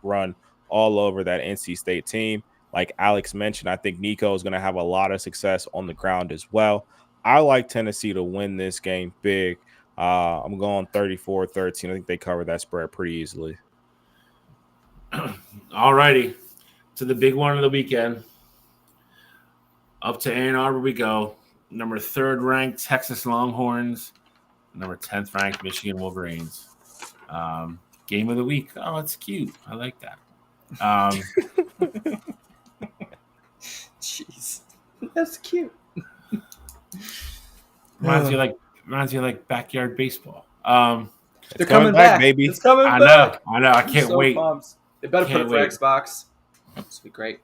run all over that NC State team. Like Alex mentioned, I think Nico is going to have a lot of success on the ground as well. I like Tennessee to win this game big. I'm going 34-13. I think they cover that spread pretty easily. All righty. To the big one of the weekend. Up to Ann Arbor we go. Number 3rd ranked Texas Longhorns. Number 10th ranked Michigan Wolverines. Game of the week. Oh, that's cute. I like that. Jeez. That's cute. Reminds you like backyard baseball. They're coming back, baby. It's coming back. I know. I can't wait. Pumped. They better put it for Xbox. This will be great.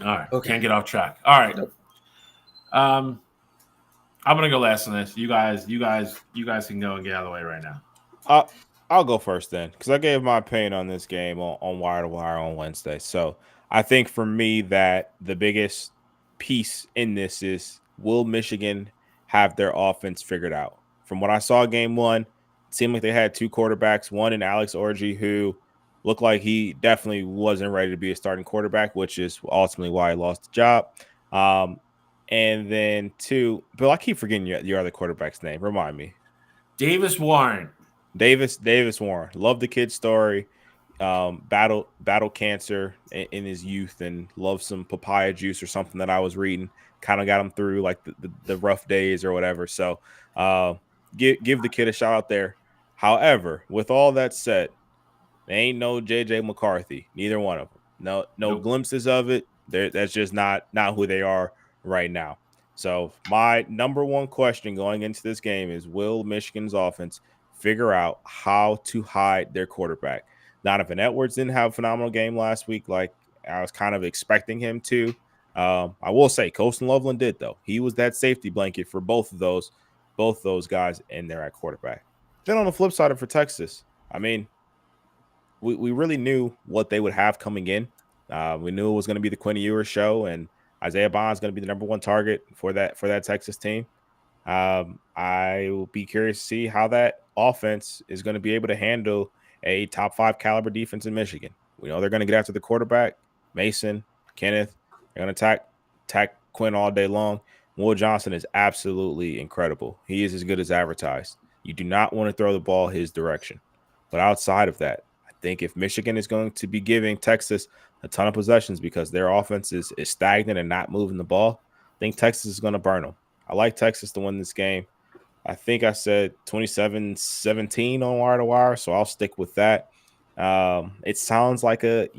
All right. Okay. Can't get off track. All right. Nope. I'm gonna go last on this. You guys can go and get out of the way right now. I'll go first then, because I gave my opinion on this game on Wire to Wire on Wednesday. So I think for me that the biggest piece in this is, will Michigan have their offense figured out? From what I saw game one, it seemed like they had two quarterbacks, one in Alex Orji, who looked like he definitely wasn't ready to be a starting quarterback, which is ultimately why he lost the job. And then two, Bill, I keep forgetting your other quarterback's name. Remind me. Davis Warren. Davis Warren. Love the kid's story. Battle cancer in his youth and love some papaya juice or something that I was reading. Kind of got him through like the rough days or whatever. So give the kid a shout out there. However, with all that said, they ain't no JJ McCarthy, neither one of them. No Nope. glimpses of it. That's just not who they are right now. So my number one question going into this game is: will Michigan's offense figure out how to hide their quarterback? Donovan Edwards didn't have a phenomenal game last week, like I was kind of expecting him to. I will say, Coast Szn did though. He was that safety blanket for both those guys in there at quarterback. Then on the flip side for Texas, I mean, we really knew what they would have coming in. We knew it was going to be the Quinn Ewers show, and Isaiah Bond's going to be the number one target for that Texas team. I will be curious to see how that offense is going to be able to handle a top 5 caliber defense in Michigan. We know they're going to get after the quarterback, Mason, Kenneth. They're going to attack Quinn all day long. Will Johnson is absolutely incredible. He is as good as advertised. You do not want to throw the ball his direction. But outside of that, I think if Michigan is going to be giving Texas a ton of possessions because their offense is stagnant and not moving the ball, I think Texas is going to burn them. I like Texas to win this game. I think I said 27-17 on wire to wire, so I'll stick with that. It sounds like 10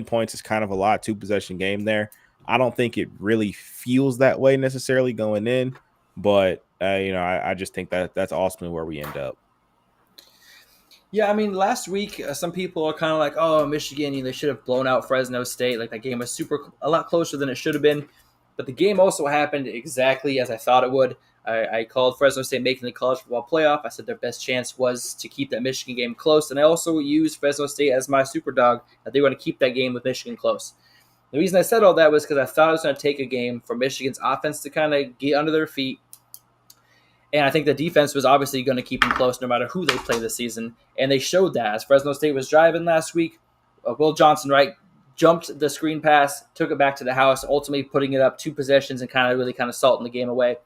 points is kind of a lot, 2-possession game there. I don't think it really feels that way necessarily going in, but I just think that's ultimately where we end up. Yeah, I mean, last week some people are kind of like, "Oh, Michigan, they should have blown out Fresno State. Like that game was a lot closer than it should have been." But the game also happened exactly as I thought it would. I called Fresno State making the college football playoff. I said their best chance was to keep that Michigan game close, and I also used Fresno State as my super dog that they were going to keep that game with Michigan close. The reason I said all that was because I thought it was going to take a game for Michigan's offense to kind of get under their feet. And I think the defense was obviously going to keep them close no matter who they play this season. And they showed that. As Fresno State was driving last week, Will Johnson, right, jumped the screen pass, took it back to the house, ultimately putting it up 2 possessions and really salting the game away.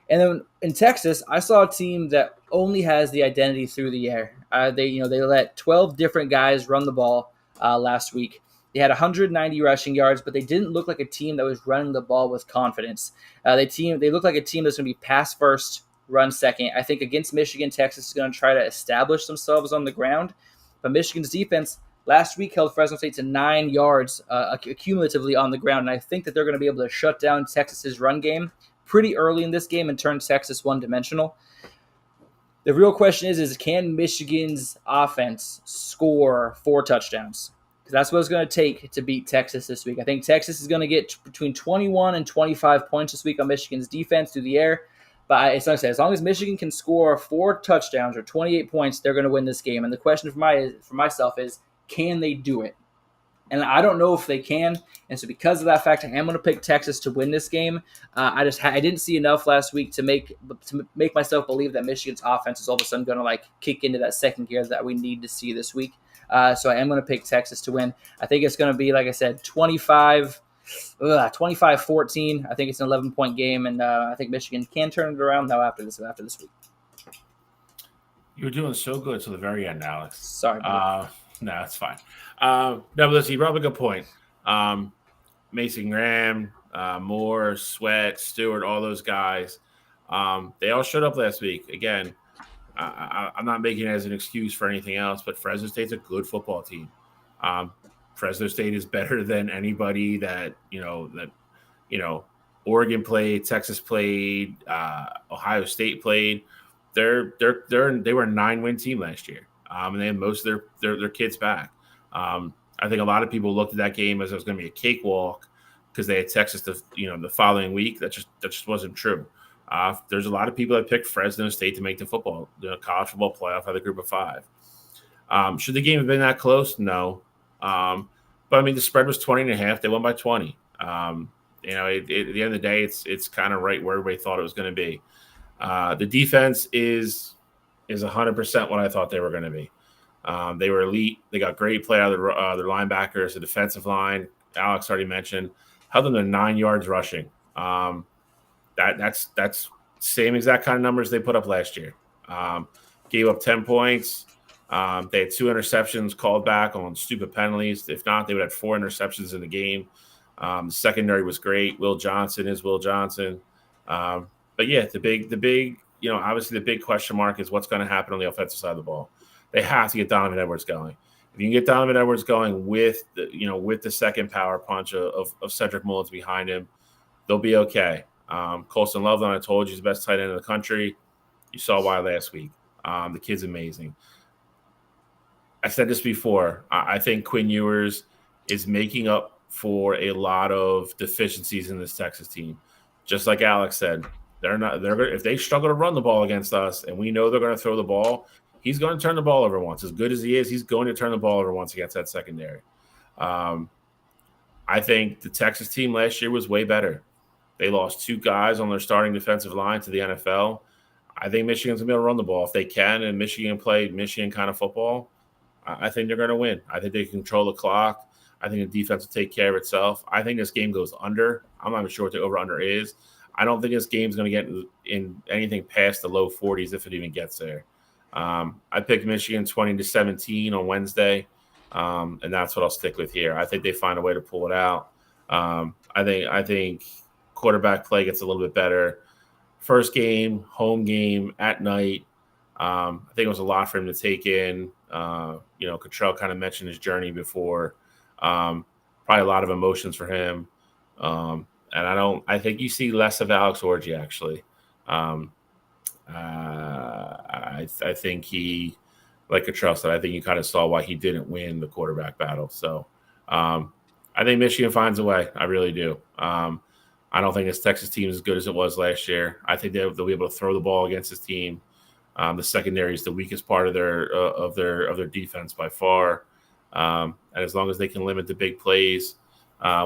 And then in Texas, I saw a team that only has the identity through the air. They let 12 different guys run the ball last week. They had 190 rushing yards, but they didn't look like a team that was running the ball with confidence. They look like a team that's going to be pass first, run second. I think against Michigan, Texas is going to try to establish themselves on the ground. But Michigan's defense last week held Fresno State to 9 yards cumulatively on the ground, and I think that they're going to be able to shut down Texas's run game pretty early in this game and turn Texas one-dimensional. The real question is can Michigan's offense score 4 touchdowns? Because that's what it's going to take to beat Texas this week. I think Texas is going to get between 21 and 25 points this week on Michigan's defense through the air. But it's like I said, as long as Michigan can score 4 touchdowns or 28 points, they're going to win this game. And the question for myself is, can they do it? And I don't know if they can. And so because of that fact, I am going to pick Texas to win this game. I didn't see enough last week to make myself believe that Michigan's offense is all of a sudden going to kick into that second gear that we need to see this week. So I am going to pick Texas to win. I think it's going to be, like I said, 25-14. I think it's an 11-point game, and I think Michigan can turn it around now after this week. You're doing so good to the very end, Alex. Sorry. No, it's fine. No, but listen, you brought up a good point. Mason Graham, Moore, Sweat, Stewart, all those guys, they all showed up last week. Again, I'm not making it as an excuse for anything else, but Fresno State's a good football team. Fresno State is better than anybody that Oregon played, Texas played, Ohio State played. They were a 9-win team last year, and they had most of their kids back. I think a lot of people looked at that game as it was going to be a cakewalk because they had Texas the following week. That just wasn't true. There's a lot of people that picked Fresno State to make the college football playoff out of the group of 5. Should the game have been that close? No. But I mean, the spread was 20.5. They won by 20. At the end of the day, it's kind of right where everybody thought it was going to be. The defense is 100% what I thought they were going to be. They were elite. They got great play out of their linebackers, the defensive line. Alex already mentioned held them to 9 yards rushing. That's same exact kind of numbers they put up last year. Gave up 10 points. They had 2 interceptions called back on stupid penalties. If not, they would have 4 interceptions in the game. The secondary was great. Will Johnson is Will Johnson. But yeah, the big, obviously the big question mark is what's going to happen on the offensive side of the ball. They have to get Donovan Edwards going. If you can get Donovan Edwards going with the second power punch of Cedric Mullins behind him, they'll be okay. Colston Loveland, I told you, is the best tight end in the country. You saw why last week. The kid's amazing. I said this before. I think Quinn Ewers is making up for a lot of deficiencies in this Texas team. Just like Alex said, if they struggle to run the ball against us, and we know they're going to throw the ball, he's going to turn the ball over once. As good as he is, he's going to turn the ball over once against that secondary. I think the Texas team last year was way better. They lost 2 guys on their starting defensive line to the NFL. I think Michigan's going to be able to run the ball if they can, and Michigan play Michigan kind of football. I think they're going to win. I think they can control the clock. I think the defense will take care of itself. I think this game goes under. I'm not even sure what the over-under is. I don't think this game's going to get in anything past the low 40s if it even gets there. I picked Michigan 20-17 on Wednesday, and that's what I'll stick with here. I think they find a way to pull it out. I think quarterback play gets a little bit better. First game, home game at night. I think it was a lot for him to take in. Cottrell kind of mentioned his journey before. Probably a lot of emotions for him. And I think you see less of Alex Orji, actually. I think he, like Cottrell said, I think you kind of saw why he didn't win the quarterback battle. So I think Michigan finds a way. I really do. I don't think this Texas team is as good as it was last year. I think they'll be able to throw the ball against this team. The secondary is the weakest part of their defense by far. And as long as they can limit the big plays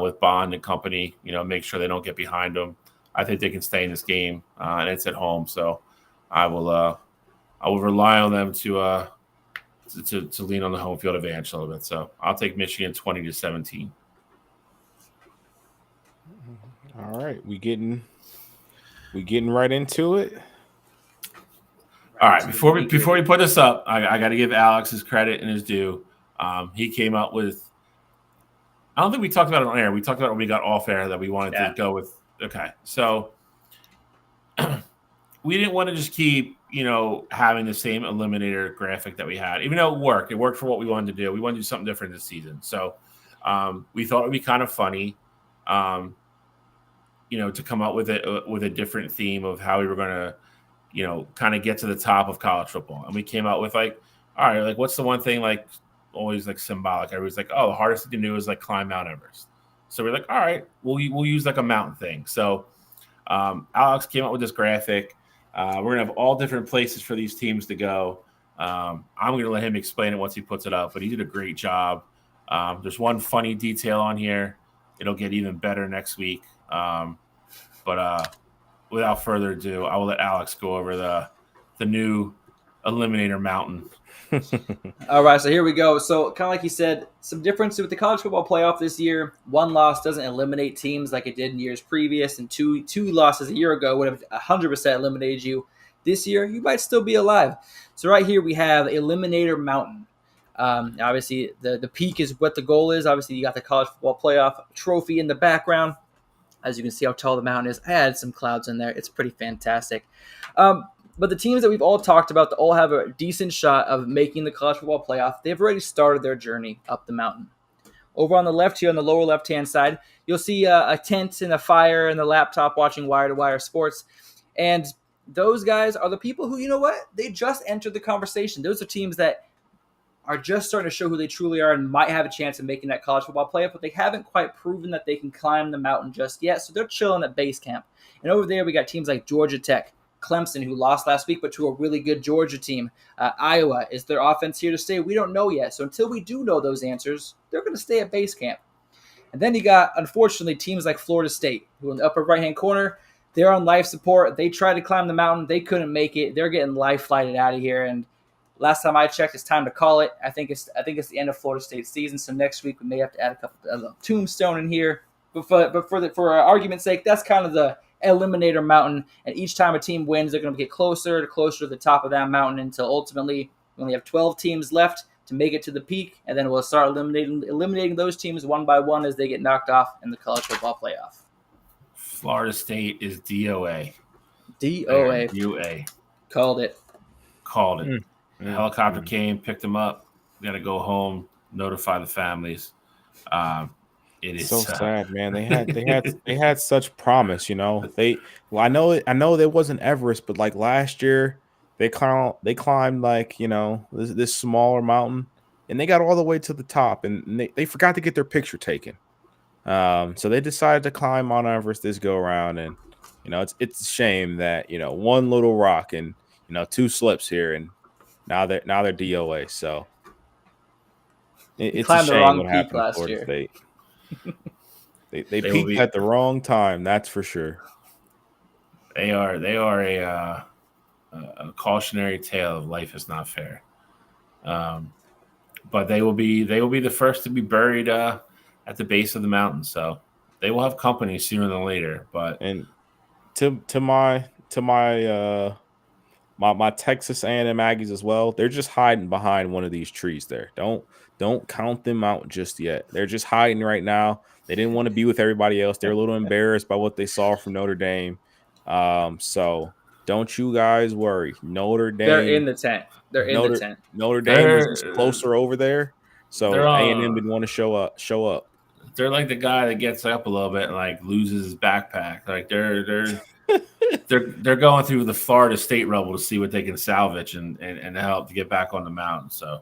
with Bond and company, make sure they don't get behind them, I think they can stay in this game. And it's at home, so I will rely on them to lean on the home field advantage a little bit. So I'll take Michigan 20-17. All right, we getting right into it. All right, before we put this up, I got to give Alex his credit and his due. He came up with. I don't think we talked about it on air. We talked about it when we got off air that we wanted to go with. Okay, so we didn't want to just keep having the same Eliminator graphic that we had, even though it worked. It worked for what we wanted to do. We wanted to do something different this season. So we thought it would be kind of funny. To come up with a different theme of how we were going to, kind of get to the top of college football. And we came out with all right, what's the one thing always symbolic? Everybody's like, oh, the hardest thing to do is climb Mount Everest. So we're like, all right, we'll use a mountain thing. So Alex came up with this graphic. We're going to have all different places for these teams to go. I'm going to let him explain it once he puts it up, but he did a great job. There's one funny detail on here. It'll get even better next week. But without further ado, I will let Alex go over the new Eliminator mountain. All right, so here we go. So kind of like you said, some difference with the college football playoff this year. 1 loss doesn't eliminate teams like it did in years previous, and two losses a year ago would have 100% eliminated you. This year, you might still be alive. So right here we have Eliminator Mountain. Obviously, the peak is what the goal is. Obviously, you got the college football playoff trophy in the background. As you can see how tall the mountain is. I added some clouds in there. It's pretty fantastic. But the teams that we've all talked about that all have a decent shot of making the college football playoff, they've already started their journey up the mountain. Over on the left here, on the lower left-hand side, you'll see a tent and a fire and the laptop watching wire-to-wire sports. And those guys are the people who, they just entered the conversation. Those are teams that are just starting to show who they truly are and might have a chance of making that college football playoff, but they haven't quite proven that they can climb the mountain just yet, so they're chilling at base camp. And over there, we got teams like Georgia Tech, Clemson, who lost last week, but to a really good Georgia team. Iowa, is their offense here to stay? We don't know yet, so until we do know those answers, they're going to stay at base camp. And then you got, unfortunately, teams like Florida State, who in the upper right-hand corner, they're on life support. They tried to climb the mountain. They couldn't make it. They're getting life flighted out of here, and last time I checked, it's time to call it. I think it's the end of Florida State's season. So next week we may have to add a couple of tombstone in here. But for argument's sake, that's kind of the Eliminator mountain. And each time a team wins, they're going to get closer to the top of that mountain until ultimately we only have 12 teams left to make it to the peak, and then we'll start eliminating those teams one by one as they get knocked off in the college football playoff. Florida State is DOA. DOA. Called it. The helicopter came, picked them up. Got to go home, notify the families. It is so sad, man. They had such promise, you know. I know there wasn't Everest, but like last year, they climbed like, you know, this smaller mountain, and they got all the way to the top, and they forgot to get their picture taken. So they decided to climb Mount Everest this go around, and you know it's a shame that, you know, one little rock and, you know, 2 slips here, and now they're DOA. So it's a shame what happened to Florida State. They peaked at the wrong time, that's for sure. They are a cautionary tale of life is not fair. But they will be the first to be buried at the base of the mountain. So they will have company sooner than later. But and to my Texas A&M Aggies as well, they're just hiding behind one of these trees there. Don't count them out just yet. They're just hiding right now. They didn't want to be with everybody else. They're a little embarrassed by what they saw from Notre Dame. So don't you guys worry. Notre Dame. They're in the tent. Notre Dame is closer over there. So A&M didn't want to show up. They're like the guy that gets up a little bit and like loses his backpack. Like they're going through the Florida State rubble to see what they can salvage and help to get back on the mountain. So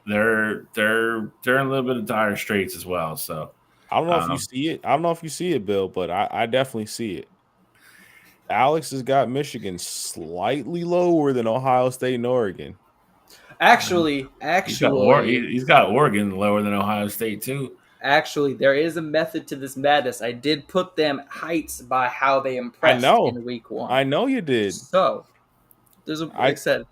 they're in a little bit of dire straits as well. So I don't know if you see it. I don't know if you see it, Bill, but I definitely see it. Alex has got Michigan slightly lower than Ohio State and Oregon. Actually, he's got Oregon lower than Ohio State too. Actually, there is a method to this madness. I did put them heights by how they impressed in week 1. I know you did. So there's like I said,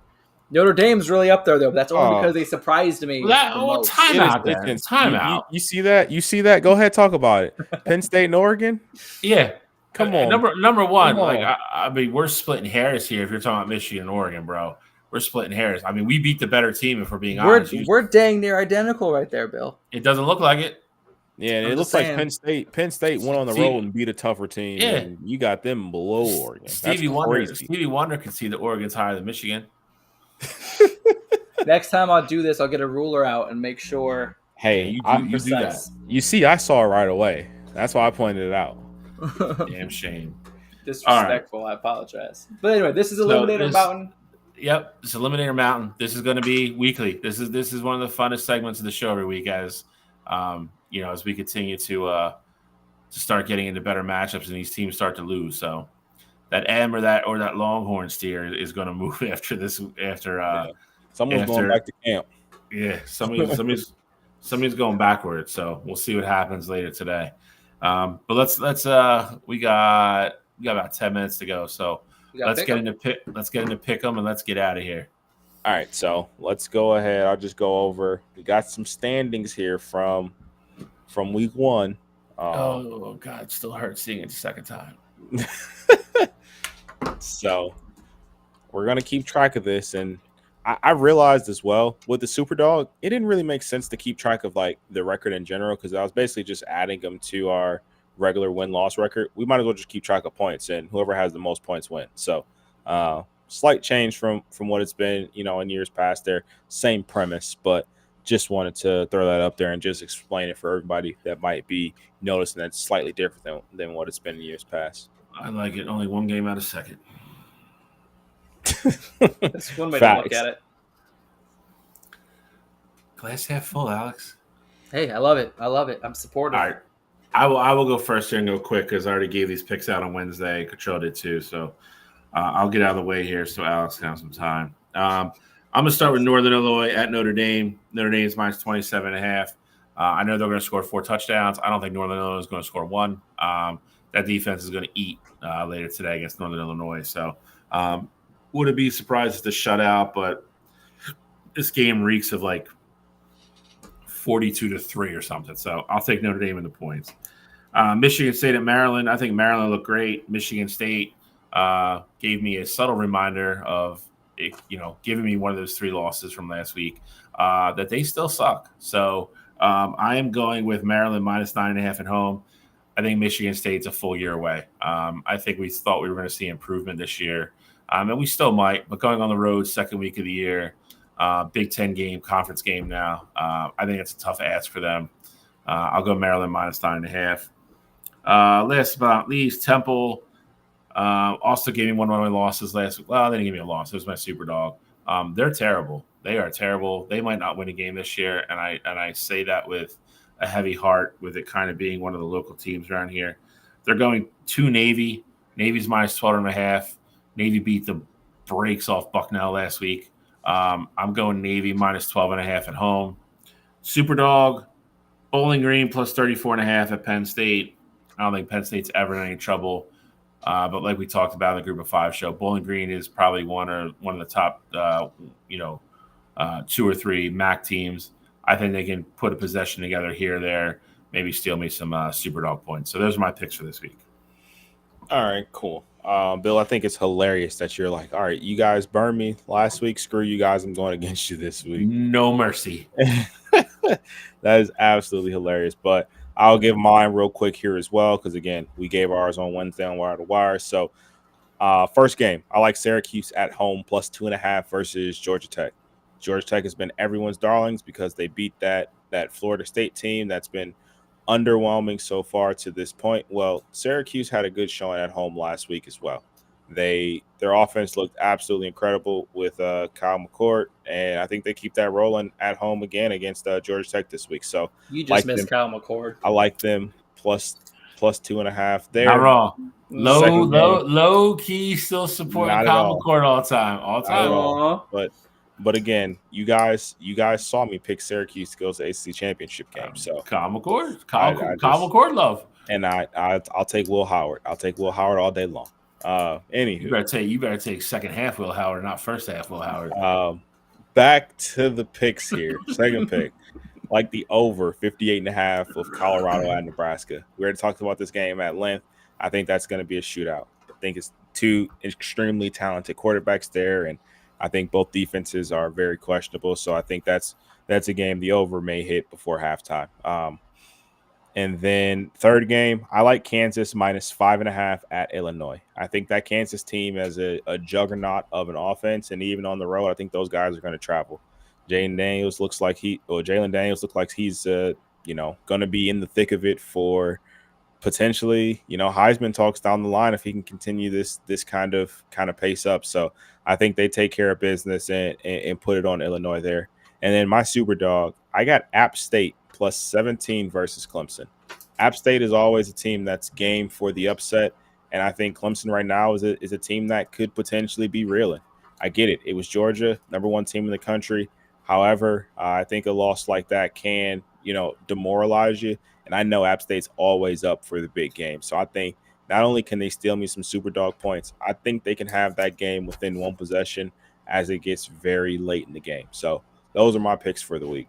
Notre Dame's really up there though. But that's only because they surprised me. Timeout. You see that? You see that? Go ahead, talk about it. Penn State and Oregon. Yeah. Come on. Number one, like I mean, we're splitting hairs here. If you're talking about Michigan and Oregon, bro, we're splitting hairs. I mean, we beat the better team if we're being honest. We're dang near identical right there, Bill. It doesn't look like it. Yeah, and it looks like Penn State went on the road and beat a tougher team. Yeah, and you got them below Oregon. Stevie Wonder can see that Oregon's higher than Michigan. Next time I'll do this, I'll get a ruler out and make sure. Hey, you do that. You see, I saw it right away. That's why I pointed it out. Damn shame. Disrespectful. Right. I apologize. But anyway, this is Eliminator Mountain. Yep, it's Eliminator Mountain. This is going to be weekly. This is one of the funnest segments of the show every week, as you know, as we continue to start getting into better matchups and these teams start to lose. So that M or that Longhorn steer is going to move after this. Someone's going back to camp. Yeah, somebody's going backwards. So we'll see what happens later today. But let's we got about 10 minutes to go. So let's get into pick 'em and let's get out of here. All right, so let's go ahead. I'll just go over. We got some standings here from week 1. Oh God, it still hurts seeing it the second time. So we're gonna keep track of this, and I realized as well with the Superdog, it didn't really make sense to keep track of like the record in general because I was basically just adding them to our regular win-loss record. We might as well just keep track of points, and whoever has the most points wins. So slight change from what it's been, you know, in years past there. Same premise, but just wanted to throw that up there and just explain it for everybody that might be noticing that it's slightly different than what it's been in years past. I like it. Only one game out of second. That's one way to look at it. Glass half full, Alex. Hey, I love it. I'm supportive. All right. I will go first here and go quick because I already gave these picks out on Wednesday. Control did too. So I'll get out of the way here so Alex can have some time. I'm going to start with Northern Illinois at Notre Dame. Notre Dame's minus 27.5. I know they're going to score 4 touchdowns. I don't think Northern Illinois is going to score 1. That defense is going to eat later today against Northern Illinois. So Wouldn't be surprised if the shutout, but this game reeks of like 42-3 or something. So I'll take Notre Dame in the points. Michigan State at Maryland. I think Maryland looked great. Michigan State gave me a subtle reminder of, giving me one of those 3 losses from last week that they still suck. So I am going with Maryland minus 9.5 at home. I think Michigan State's a full year away. I think we thought we were going to see improvement this year, and we still might. But going on the road, second week of the year, Big Ten game, conference game now. I think it's a tough ask for them. I'll go Maryland minus 9.5. Last but not least, Temple also gave me one of my losses last week. Well, they didn't give me a loss. It was my super dog. They're terrible. They are terrible. They might not win a game this year, and I say that with a heavy heart, with it kind of being one of the local teams around here. They're going to Navy. Navy's minus 12.5. Navy beat the brakes off Bucknell last week. I'm going Navy minus 12.5 at home. Superdog, Bowling Green plus 34.5 at Penn State. I don't think Penn State's ever in any trouble. But like we talked about in the Group of 5 show, Bowling Green is probably one of the top, 2 or 3 MAC teams. I think they can put a possession together here or there, maybe steal me some Superdog points. So those are my picks for this week. All right, cool. Bill, I think it's hilarious that you're like, all right, you guys burned me last week. Screw you guys. I'm going against you this week. No mercy. That is absolutely hilarious. But I'll give mine real quick here as well, because, again, we gave ours on Wednesday on Wire to Wire. So, first game, I like Syracuse at home plus 2.5 versus Georgia Tech. Georgia Tech has been everyone's darlings because they beat that Florida State team that's been underwhelming so far to this point. Well, Syracuse had a good showing at home last week as well. Their offense looked absolutely incredible with Kyle McCord, and I think they keep that rolling at home again against Georgia Tech this week. So you just missed Kyle McCord. I like them plus 2.5. They're not wrong. Low key still supporting Kyle McCord all the time. But again, you guys saw me pick Syracuse to go to the ACC championship game. So Kyle McCord love. And I'll take Will Howard. I'll take Will Howard all day long. Anywho, you better take second half Will Howard, not first half Will Howard. Back to the picks here. Second pick, like the over 58.5 of Colorado at Nebraska. We already talked about this game at length. I think that's going to be a shootout. I think it's 2 extremely talented quarterbacks there, and I think both defenses are very questionable. So I think that's a game the over may hit before halftime. And then third game, I like Kansas minus 5.5 at Illinois. I think that Kansas team has a juggernaut of an offense, and even on the road, I think those guys are going to travel. Jalen Daniels looks like he's going to be in the thick of it for potentially, Heisman talks down the line if he can continue this kind of pace up. So I think they take care of business and put it on Illinois there. And then my super dog, I got App State plus 17 versus Clemson. App State is always a team that's game for the upset, and I think Clemson right now is a team that could potentially be reeling. I get it. It was Georgia, number 1 team in the country. However, I think a loss like that can, demoralize you, and I know App State's always up for the big game. So I think not only can they steal me some super dog points, I think they can have that game within 1 possession as it gets very late in the game. So those are my picks for the week.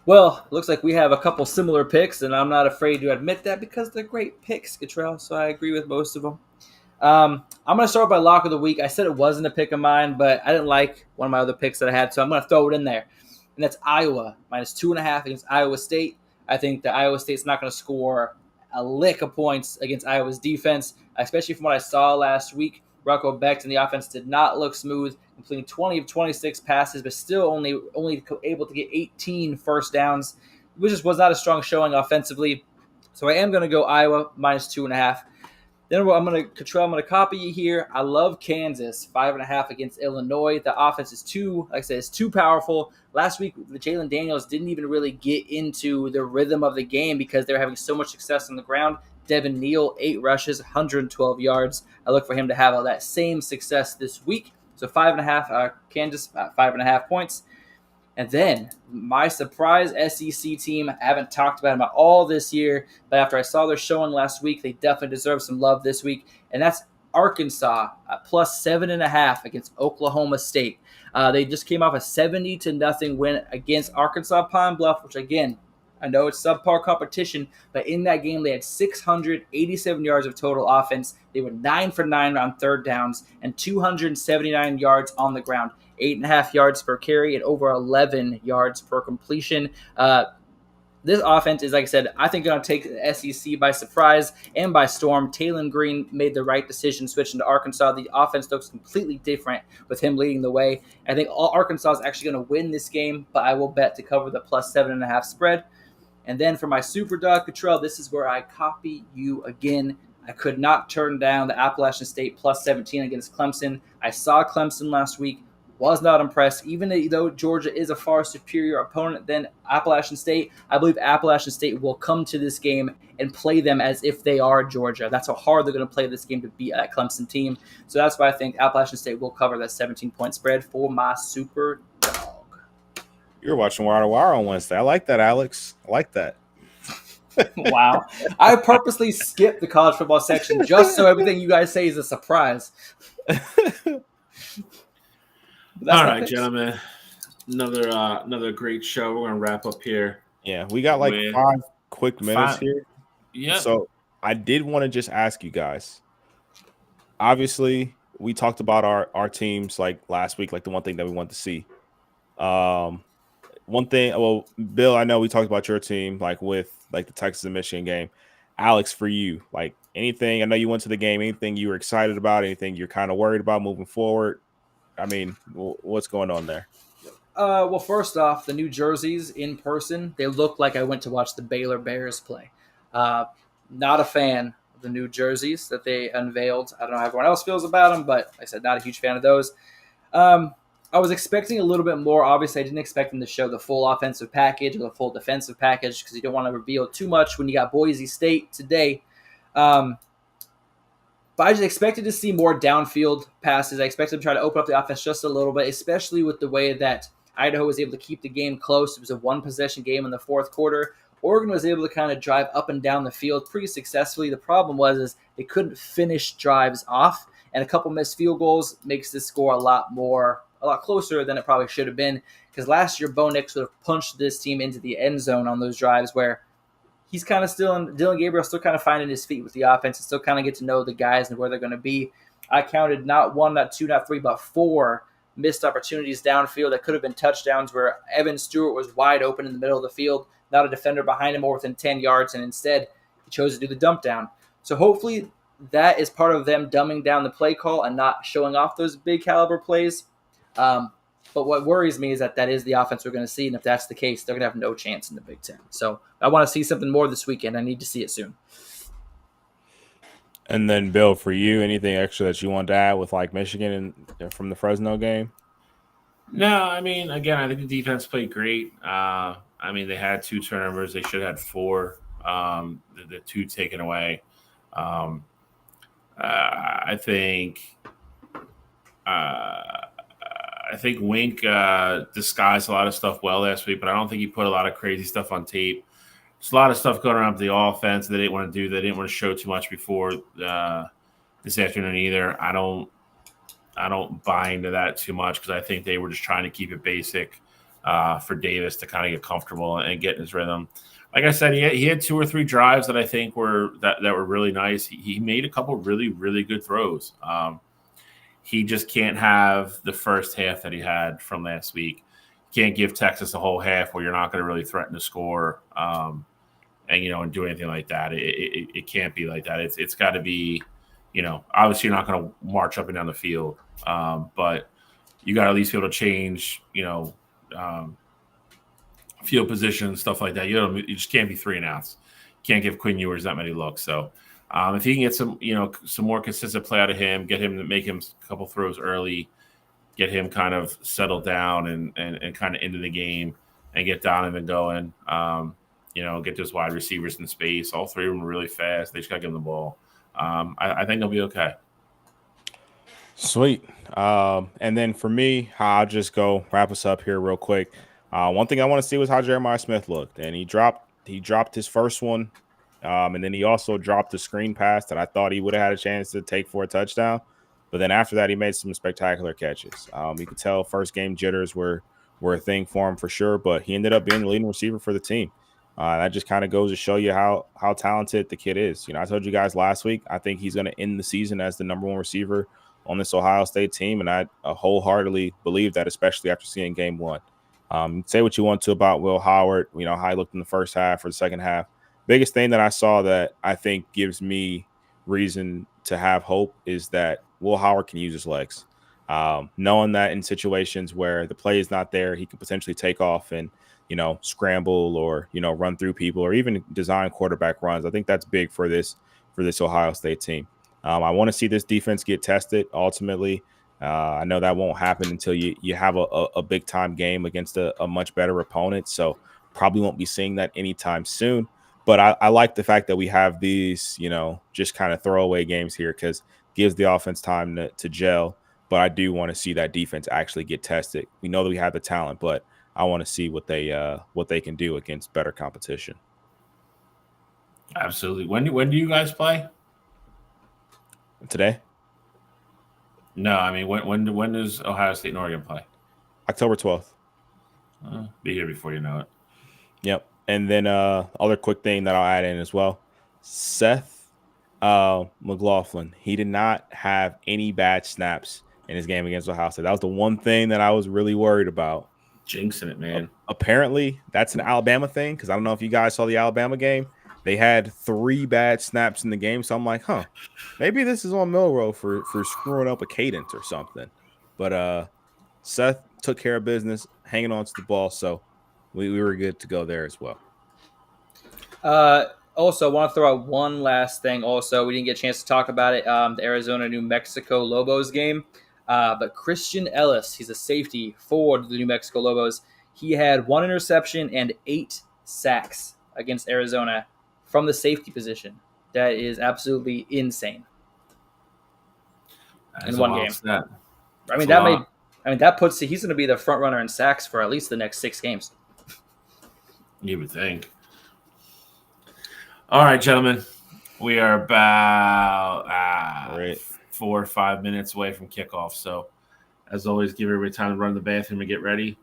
Well, looks like we have a couple similar picks, and I'm not afraid to admit that because they're great picks, Cottrell, so I agree with most of them. I'm going to start by lock of the week. I said it wasn't a pick of mine, but I didn't like one of my other picks that I had, so I'm going to throw it in there. And that's Iowa, minus 2.5 against Iowa State. I think that Iowa State's not going to score a lick of points against Iowa's defense, especially from what I saw last week. Rocco Becht and the offense did not look smooth, completing 20 of 26 passes, but still only able to get 18 first downs, which just was not a strong showing offensively. So I am going to go Iowa minus 2.5. Then I'm going to copy you here. I love Kansas 5.5 against Illinois. The offense is too powerful. Last week, the Jalen Daniels didn't even really get into the rhythm of the game because they're having so much success on the ground. Devin Neal, 8 rushes, 112 yards. I look for him to have all that same success this week. So 5.5, Kansas, 5.5 points. And then my surprise SEC team, I haven't talked about them at all this year, but after I saw their showing last week, they definitely deserve some love this week. And that's Arkansas at plus 7.5 against Oklahoma State. They just came off a 70-0 win against Arkansas Pine Bluff, which again, I know it's subpar competition, but in that game they had 687 yards of total offense. They were 9 for 9 on third downs and 279 yards on the ground, 8.5 yards per carry and over 11 yards per completion. This offense is, like I said, I think going to take the SEC by surprise and by storm. Talon Green made the right decision switching to Arkansas. The offense looks completely different with him leading the way. I think Arkansas is actually going to win this game, but I will bet to cover the plus 7.5 spread. And then for my super dog, Cottrell, this is where I copy you again. I could not turn down the Appalachian State plus 17 against Clemson. I saw Clemson last week. Was not impressed. Even though Georgia is a far superior opponent than Appalachian State, I believe Appalachian State will come to this game and play them as if they are Georgia. That's how hard they're going to play this game to beat that Clemson team. So that's why I think Appalachian State will cover that 17-point spread for my super dog. You're watching Wire to Wire on Wednesday. I like that, Alex. I like that. Wow. I purposely skipped the college football section just so everything you guys say is a surprise. All right, gentlemen. Another great show. We're gonna wrap up here. Yeah, we got like 5 quick minutes here. Yeah. So I did want to just ask you guys. Obviously, we talked about our teams like last week, like the one thing that we want to see. One thing, well, Bill, I know we talked about your team, like with like the Texas and Michigan game. Alex, for you, like anything, I know you went to the game, anything you were excited about, anything you're kind of worried about moving forward? I mean, what's going on there? Well, first off, the new jerseys in person, they look like I went to watch the Baylor Bears play. Not a fan of the new jerseys that they unveiled. I don't know how everyone else feels about them, but like I said, not a huge fan of those. I was expecting a little bit more. Obviously, I didn't expect them to show the full offensive package or the full defensive package because you don't want to reveal too much when you got Boise State today. But I just expected to see more downfield passes. I expected them to try to open up the offense just a little bit, especially with the way that Idaho was able to keep the game close. It was a one-possession game in the fourth quarter. Oregon was able to kind of drive up and down the field pretty successfully. The problem was they couldn't finish drives off, and a couple missed field goals makes this score a lot closer than it probably should have been. Because last year, Bo Nix would have punched this team into the end zone on those drives where he's kind of Dylan Gabriel still kind of finding his feet with the offense and still kind of get to know the guys and where they're going to be. I counted not 1, not 2, not 3, but 4 missed opportunities downfield that could have been touchdowns where Evan Stewart was wide open in the middle of the field, not a defender behind him or within 10 yards, and instead he chose to do the dump down. So hopefully that is part of them dumbing down the play call and not showing off those big caliber plays. But what worries me is that is the offense we're going to see, and if that's the case, they're going to have no chance in the Big Ten. So I want to see something more this weekend. I need to see it soon. And then, Bill, for you, anything extra that you want to add with like Michigan and from the Fresno game? No, I mean, again, I think the defense played great. I mean, they had 2 turnovers. They should have had 4. The 2 taken away. I think Wink disguised a lot of stuff well last week, but I don't think he put a lot of crazy stuff on tape. There's a lot of stuff going around with the offense they didn't want to do. They didn't want to show too much before this afternoon either. I don't buy into that too much because I think they were just trying to keep it basic for Davis to kind of get comfortable and get in his rhythm. Like I said, he had 2 or 3 drives that I think were really nice. He made a couple really, really good throws. He just can't have the first half that he had from last week. You can't give Texas a whole half where you're not going to really threaten to score and do anything like that. It can't be like that. It's got to be, obviously you're not going to march up and down the field, but you got to at least be able to change, field position, stuff like that. You just can't be 3 and outs. You can't give Quinn Ewers that many looks. So if he can get some more consistent play out of him, get him to make him a couple throws early, get him kind of settled down and kind of into the game and get Donovan going, get those wide receivers in space. All 3 of them are really fast. They just got to give them the ball. I think they'll be okay. Sweet. And then for me, I'll just go wrap us up here real quick. One thing I want to see was how Jeremiah Smith looked, and he dropped his first one And then he also dropped a screen pass that I thought he would have had a chance to take for a touchdown. But then after that, he made some spectacular catches. You could tell first game jitters were a thing for him for sure, but he ended up being the leading receiver for the team. That just kind of goes to show you how talented the kid is. I told you guys last week, I think he's going to end the season as the number one receiver on this Ohio State team, and I wholeheartedly believe that, especially after seeing game one. Say what you want to about Will Howard, how he looked in the first half or the second half. Biggest thing that I saw that I think gives me reason to have hope is that Will Howard can use his legs. Knowing that in situations where the play is not there, he can potentially take off and, scramble or, run through people or even design quarterback runs. I think that's big for this Ohio State team. I want to see this defense get tested ultimately. I know that won't happen until you have a big time game against a much better opponent. So probably won't be seeing that anytime soon. But I like the fact that we have these, just kind of throwaway games here because gives the offense time to gel. But I do want to see that defense actually get tested. We know that we have the talent, but I want to see what they can do against better competition. Absolutely. When do you guys play? Today? No, I mean when does Ohio State and Oregon play? October 12th. Be here before you know it. Yep. And then other quick thing that I'll add in as well. Seth McLaughlin, he did not have any bad snaps in his game against Ohio State. That was the one thing that I was really worried about. Jinxing it, man. Apparently, that's an Alabama thing because I don't know if you guys saw the Alabama game. They had 3 bad snaps in the game, so I'm like, maybe this is on Milroe for screwing up a cadence or something. But Seth took care of business, hanging on to the ball, so we were good to go there as well. Also, I want to throw out one last thing. Also, we didn't get a chance to talk about it. The Arizona-New Mexico Lobos game. But Christian Ellis, he's a safety for the New Mexico Lobos. He had 1 interception and 8 sacks against Arizona from the safety position. That is absolutely insane. In one game. Stat. That puts he's going to be the front runner in sacks for at least the next 6 games. You would think. All right, gentlemen, we are about 4 or 5 minutes away from kickoff. So, as always, give everybody time to run to the bathroom and get ready.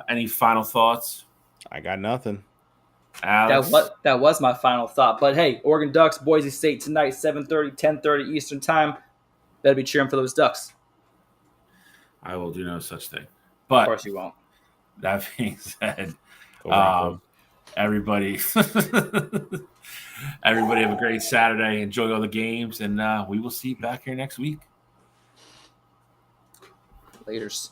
Any final thoughts? I got nothing. Alex? That was my final thought. But hey, Oregon Ducks, Boise State tonight, 7:30, 10:30 Eastern time. Better be cheering for those Ducks. I will do no such thing. But of course you won't. That being said, everybody have a great Saturday. Enjoy all the games, and we will see you back here next week. Laters.